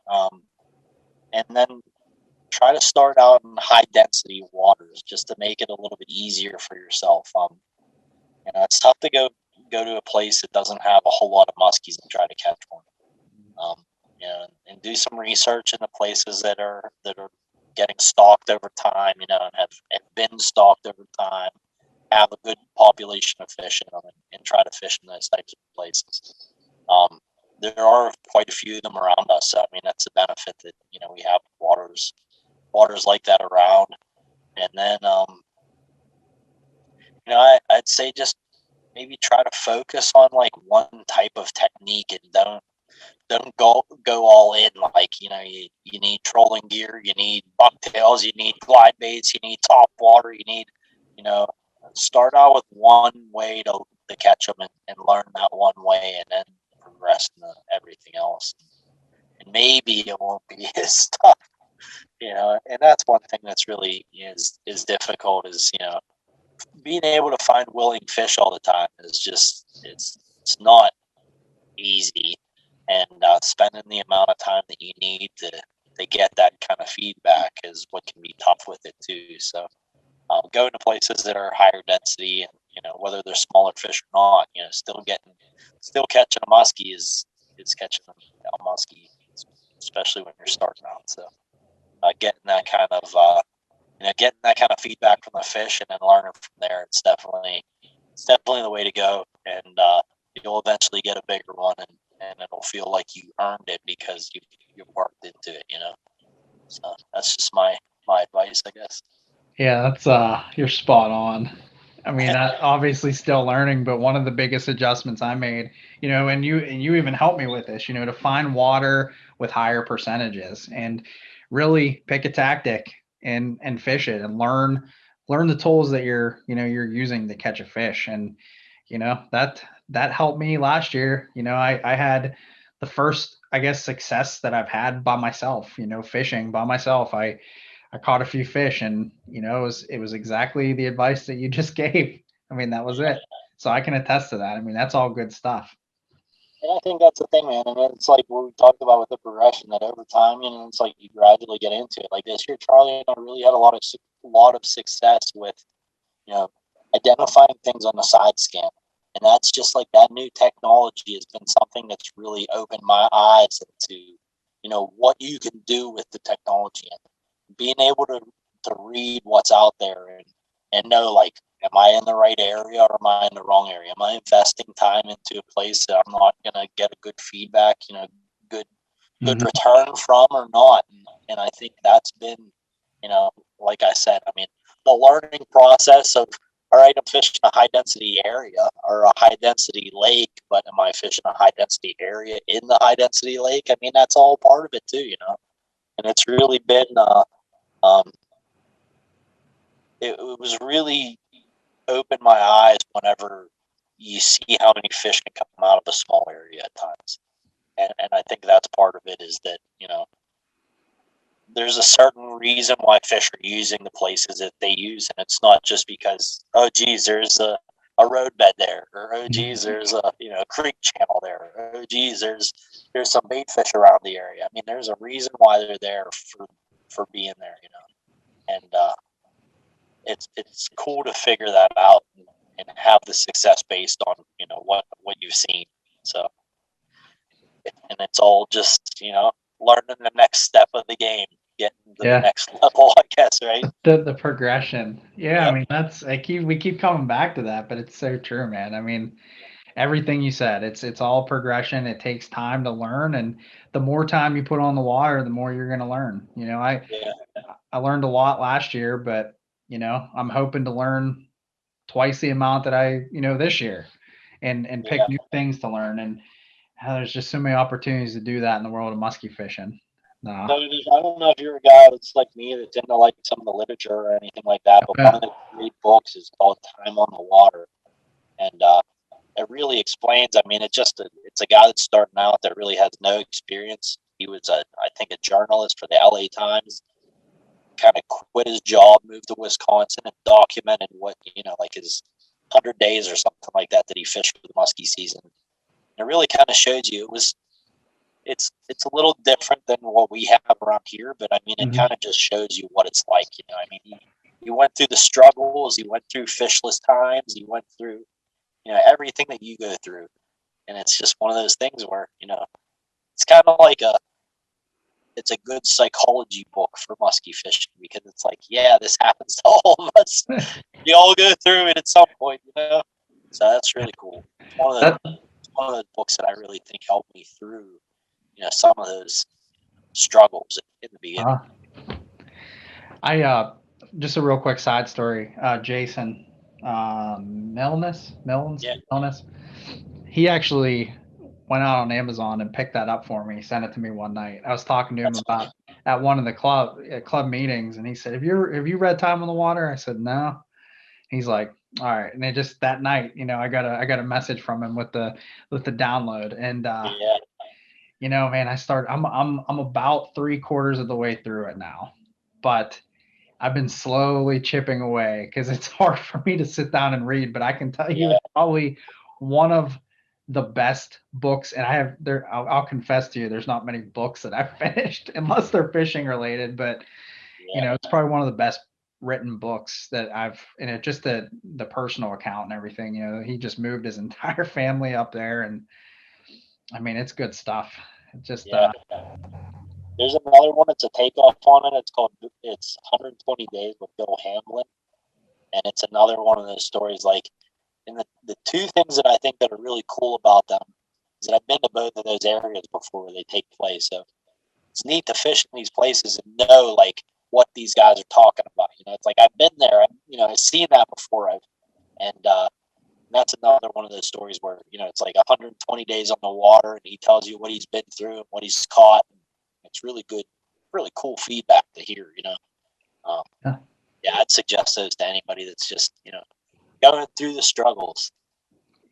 And then try to start out in high density waters, just to make it a little bit easier for yourself. It's tough to go to a place that doesn't have a whole lot of muskies and try to catch one. And do some research in the places that are getting stalked over time, and have been stalked over time, have a good population of fish in them, and try to fish in those types of places. There are quite a few of them around us, so I mean that's the benefit that we have waters like that around. And then I'd say just maybe try to focus on one type of technique, and don't go all in. You need trolling gear, you need bucktails, you need glide baits, you need top water, you need start out with one way to catch them, and learn that one way, and then progress into everything else. And maybe it won't be as tough, and that's one thing that's really is difficult, is being able to find willing fish all the time is just it's not easy. And spending the amount of time that you need to get that kind of feedback is what can be tough with it too. So going to places that are higher density, and whether they're smaller fish or not, still catching a muskie is catching a muskie, especially when you're starting out. So getting that kind of feedback from the fish, and then learning from there, it's definitely the way to go. And you'll eventually get a bigger one, and it'll feel like you earned it because you worked into it. So that's just my advice, I guess. Yeah, that's you're spot on. I mean, that obviously still learning, but one of the biggest adjustments I made, and you even helped me with this, to find water with higher percentages and really pick a tactic and fish it and learn the tools that you're using to catch a fish. And that helped me last year. I had the first, I guess, success that I've had by myself, fishing by myself. I caught a few fish, and it was exactly the advice that you just gave. I mean, that was it. So I can attest to that. I mean, that's all good stuff. And I think that's the thing, man. I mean, it's like what we talked about with the progression, that over time, it's like you gradually get into it. Like this year, Charlie and I really had a lot of success with, identifying things on the side scan. And that's just like that new technology has been something that's really opened my eyes into, what you can do with the technology and being able to read what's out there and know, like, am I in the right area or am I in the wrong area? Am I investing time into a place that I'm not going to get a good feedback, good return from or not? And I think that's been, like I said, I mean, the learning process of, all right, I'm fishing a high density area or a high density lake, but am I fishing a high density area in the high density lake? I mean, that's all part of it too, and it's really been, it was really opened my eyes whenever you see how many fish can come out of a small area at times. And I think that's part of it, is that, there's a certain reason why fish are using the places that they use. And it's not just because, oh, geez, there's a roadbed there, or, oh, geez, there's a, creek channel there, or, oh, geez, there's some bait fish around the area. I mean, there's a reason why they're there for being there, and, it's cool to figure that out and have the success based on what you've seen. So, and it's all just learning the next step of the game, getting to the next level, I guess, right? The progression. Yeah, Yep. I mean, we keep coming back to that, but it's so true, man. I mean, everything you said, it's all progression. It takes time to learn, and the more time you put on the water, the more you're going to learn. I learned a lot last year, but I'm hoping to learn twice the amount that I this year, and pick new things to learn. And there's just so many opportunities to do that in the world of musky fishing. So I don't know if you're a guy that's like me, that's into like some of the literature or anything like that, but one of the great books is called Time on the Water, and it really explains. I mean, it's a guy that's starting out that really has no experience. He was I think a journalist for the LA Times. Kind of quit his job, moved to Wisconsin, and documented what like his 100 days or something like that he fished for the muskie season. And it really kind of shows you it's a little different than what we have around here, but I mean, it kind of just shows you what it's like. I mean, he went through the struggles, he went through fishless times, he went through everything that you go through, and it's just one of those things where it's kind of like it's a good psychology book for musky fishing, because it's like, yeah, this happens to all of us. We all go through it at some point, So that's really cool. It's one of the books that I really think helped me through, some of those struggles in the beginning. I just a real quick side story. Jason Milnes, he actually went out on Amazon and picked that up for me. He sent it to me one night. I was talking to him about at one of the club meetings, and he said, "Have you read Time on the Water?" I said, "No." He's like, "All right." And it just that night, I got a message from him with the download, and man, I'm about 3/4 of the way through it now, but I've been slowly chipping away because it's hard for me to sit down and read. But I can tell you, it's probably one of the best books. And I'll confess to you, there's not many books that I've finished unless they're fishing related. But it's probably one of the best written books that and it just the personal account and everything. He just moved his entire family up there, and I mean, it's good stuff. It's just There's another one that's a takeoff on it. It's 120 Days with Bill Hamlin, and it's another one of those stories. Like, and the two things that I think that are really cool about them is that I've been to both of those areas before they take place. So it's neat to fish in these places and know like what these guys are talking about. It's like I've been there. I've seen that before. And that's another one of those stories where it's like 120 days on the water, and he tells you what he's been through and what he's caught. It's really good, really cool feedback to hear. Yeah, I'd suggest those to anybody that's just going through the struggles.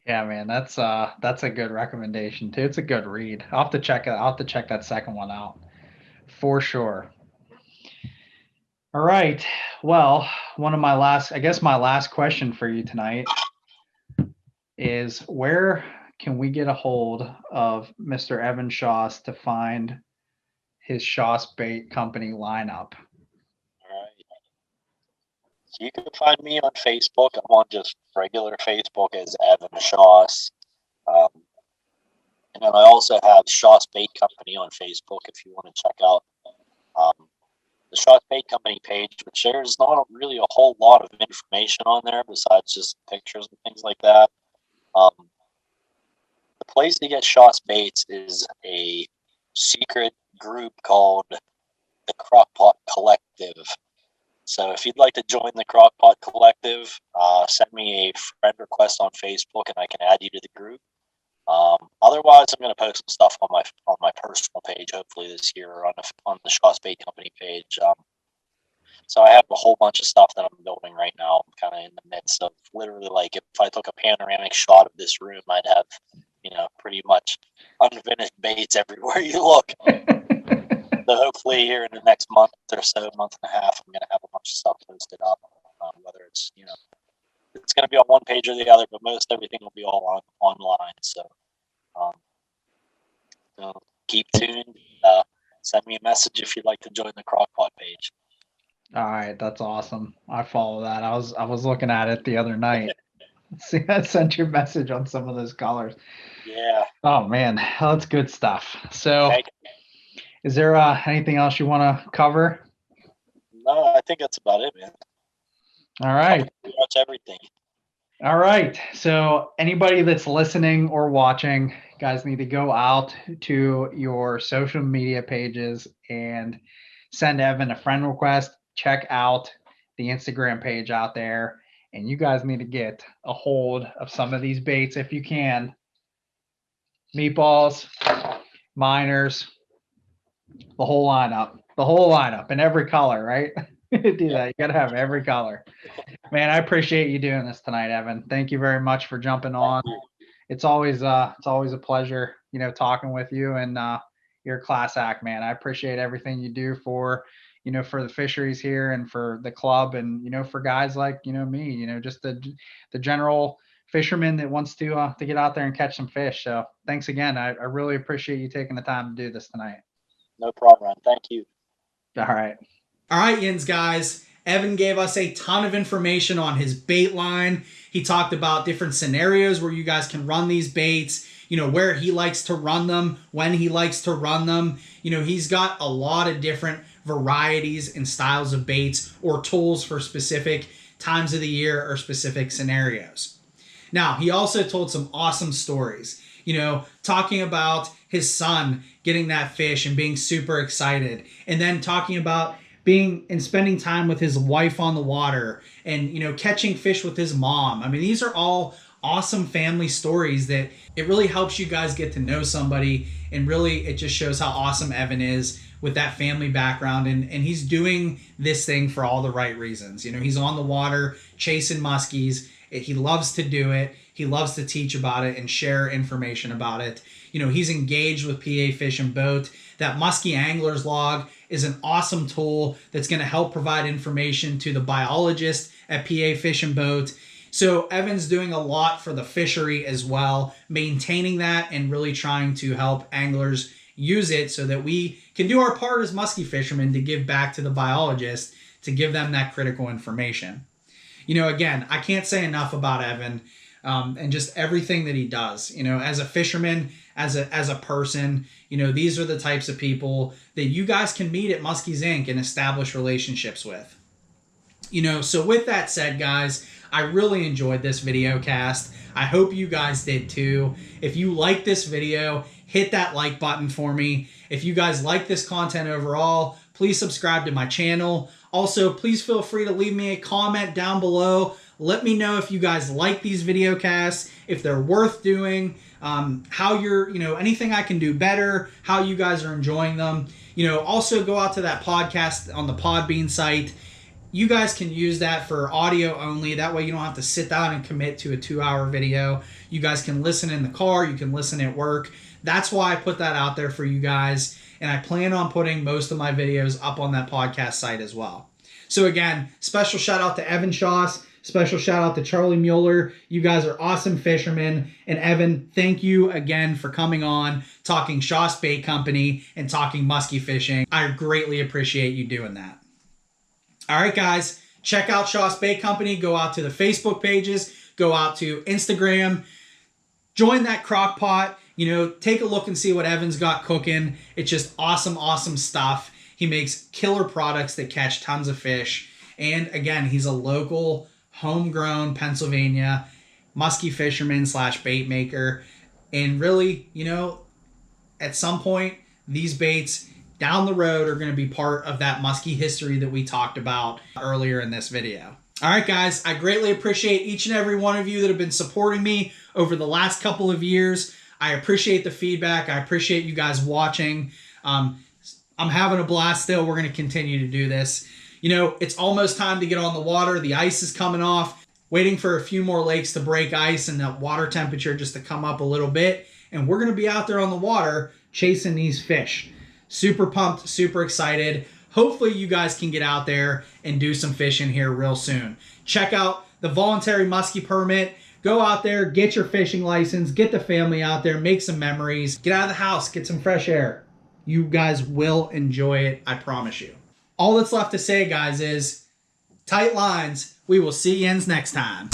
Yeah, man, that's a good recommendation too. It's a good read. I'll have to check it. I'll have to check that second one out for sure. All right. Well, my last question for you tonight is, where can we get a hold of Mr. Evan Schoss to find his Schoss Bait Company lineup? All right. So you can find me on Facebook. I'm on just regular Facebook as Evan Schoss. And then I also have Schoss Bait Company on Facebook if you want to check out the Schoss Bait Company page, which there's not really a whole lot of information on there besides just pictures and things like that. The place to get Schoss baits is a secret group called the Crockpot Collective. So if you'd like to join the Crockpot Collective, send me a friend request on Facebook and I can add you to the group. Otherwise, I'm going to post some stuff on my personal page, hopefully this year, or on the Schoss Bait Company page. So I have a whole bunch of stuff that I'm building right now. I'm kind of in the midst of literally, like, if I took a panoramic shot of this room, I'd have, pretty much unfinished baits everywhere you look. So hopefully here in the next month or so, month and a half, I'm going to have a bunch of stuff posted up. Whether it's, it's going to be on one page or the other, but most everything will be all online. So keep tuned. Send me a message if you'd like to join the Crockpot page. All right, that's awesome. I follow that. I was looking at it the other night. See, I sent you a message on some of those colors. Yeah. Oh man, that's good stuff. So, is there anything else you want to cover? No, I think that's about it, man. All right. Pretty much everything. All right. So anybody that's listening or watching, guys, need to go out to your social media pages and send Evan a friend request. Check out the Instagram page out there. And you guys need to get a hold of some of these baits if you can. Meatballs, miners, the whole lineup in every color, right? Do that. You got to have every color. Man, I appreciate you doing this tonight, Evan. Thank you very much for jumping on. It's always a pleasure, talking with you, and you're a class act, man. I appreciate everything you do for the fisheries here and for the club, and for guys like me, just the general fisherman that wants to get out there and catch some fish. So thanks again. I really appreciate you taking the time to do this tonight. No problem, Ron. Thank you. All right, Yins, guys. Evan gave us a ton of information on his bait line. He talked about different scenarios where you guys can run these baits, where he likes to run them, when he likes to run them. He's got a lot of different varieties and styles of baits or tools for specific times of the year or specific scenarios. Now, he also told some awesome stories, talking about his son getting that fish and being super excited, and then talking about being and spending time with his wife on the water and, catching fish with his mom. I mean, these are all awesome family stories that it really helps you guys get to know somebody, and really it just shows how awesome Evan is with that family background, and he's doing this thing for all the right reasons. He's on the water chasing muskies. He loves to do it. He loves to teach about it and share information about it. He's engaged with PA Fish and Boat. That Musky Anglers log is an awesome tool that's going to help provide information to the biologist at PA Fish and Boat. So Evan's doing a lot for the fishery as well, maintaining that and really trying to help anglers use it so that we can do our part as musky fishermen to give back to the biologist, to give them that critical information. Again, I can't say enough about Evan and just everything that he does. As a fisherman, as a person, these are the types of people that you guys can meet at Muskies Inc. and establish relationships with. So with that said, guys, I really enjoyed this video cast. I hope you guys did too. If you like this video, hit that like button for me. If you guys like this content overall, please subscribe to my channel. Also, please feel free to leave me a comment down below. Let me know if you guys like these video casts, if they're worth doing, how you're, anything I can do better, how you guys are enjoying them. Also go out to that podcast on the Podbean site. You guys can use that for audio only. That way you don't have to sit down and commit to a 2-hour video. You guys can listen in the car. You can listen at work. That's why I put that out there for you guys. And I plan on putting most of my videos up on that podcast site as well. So again, special shout out to Evan Schoss. Special shout out to Charlie Mueller. You guys are awesome fishermen. And Evan, thank you again for coming on, talking Schoss Bait Company and talking musky fishing. I greatly appreciate you doing that. All right, guys, check out Schoss Bait Company. Go out to the Facebook pages. Go out to Instagram. Join that crock pot. Take a look and see what Evan's got cooking. It's just awesome, awesome stuff. He makes killer products that catch tons of fish. And again, he's a local, homegrown Pennsylvania musky fisherman / bait maker. And really, at some point, these baits down the road are going to be part of that musky history that we talked about earlier in this video. All right, guys, I greatly appreciate each and every one of you that have been supporting me over the last couple of years. I appreciate the feedback. I appreciate you guys watching. I'm having a blast still. We're going to continue to do this. It's almost time to get on the water. The ice is coming off. Waiting for a few more lakes to break ice and the water temperature just to come up a little bit. And we're going to be out there on the water chasing these fish. Super pumped, super excited. Hopefully you guys can get out there and do some fishing here real soon. Check out the voluntary musky permit. Go out there, get your fishing license, get the family out there, make some memories, get out of the house, get some fresh air. You guys will enjoy it, I promise you. All that's left to say, guys, is tight lines. We will see you next time.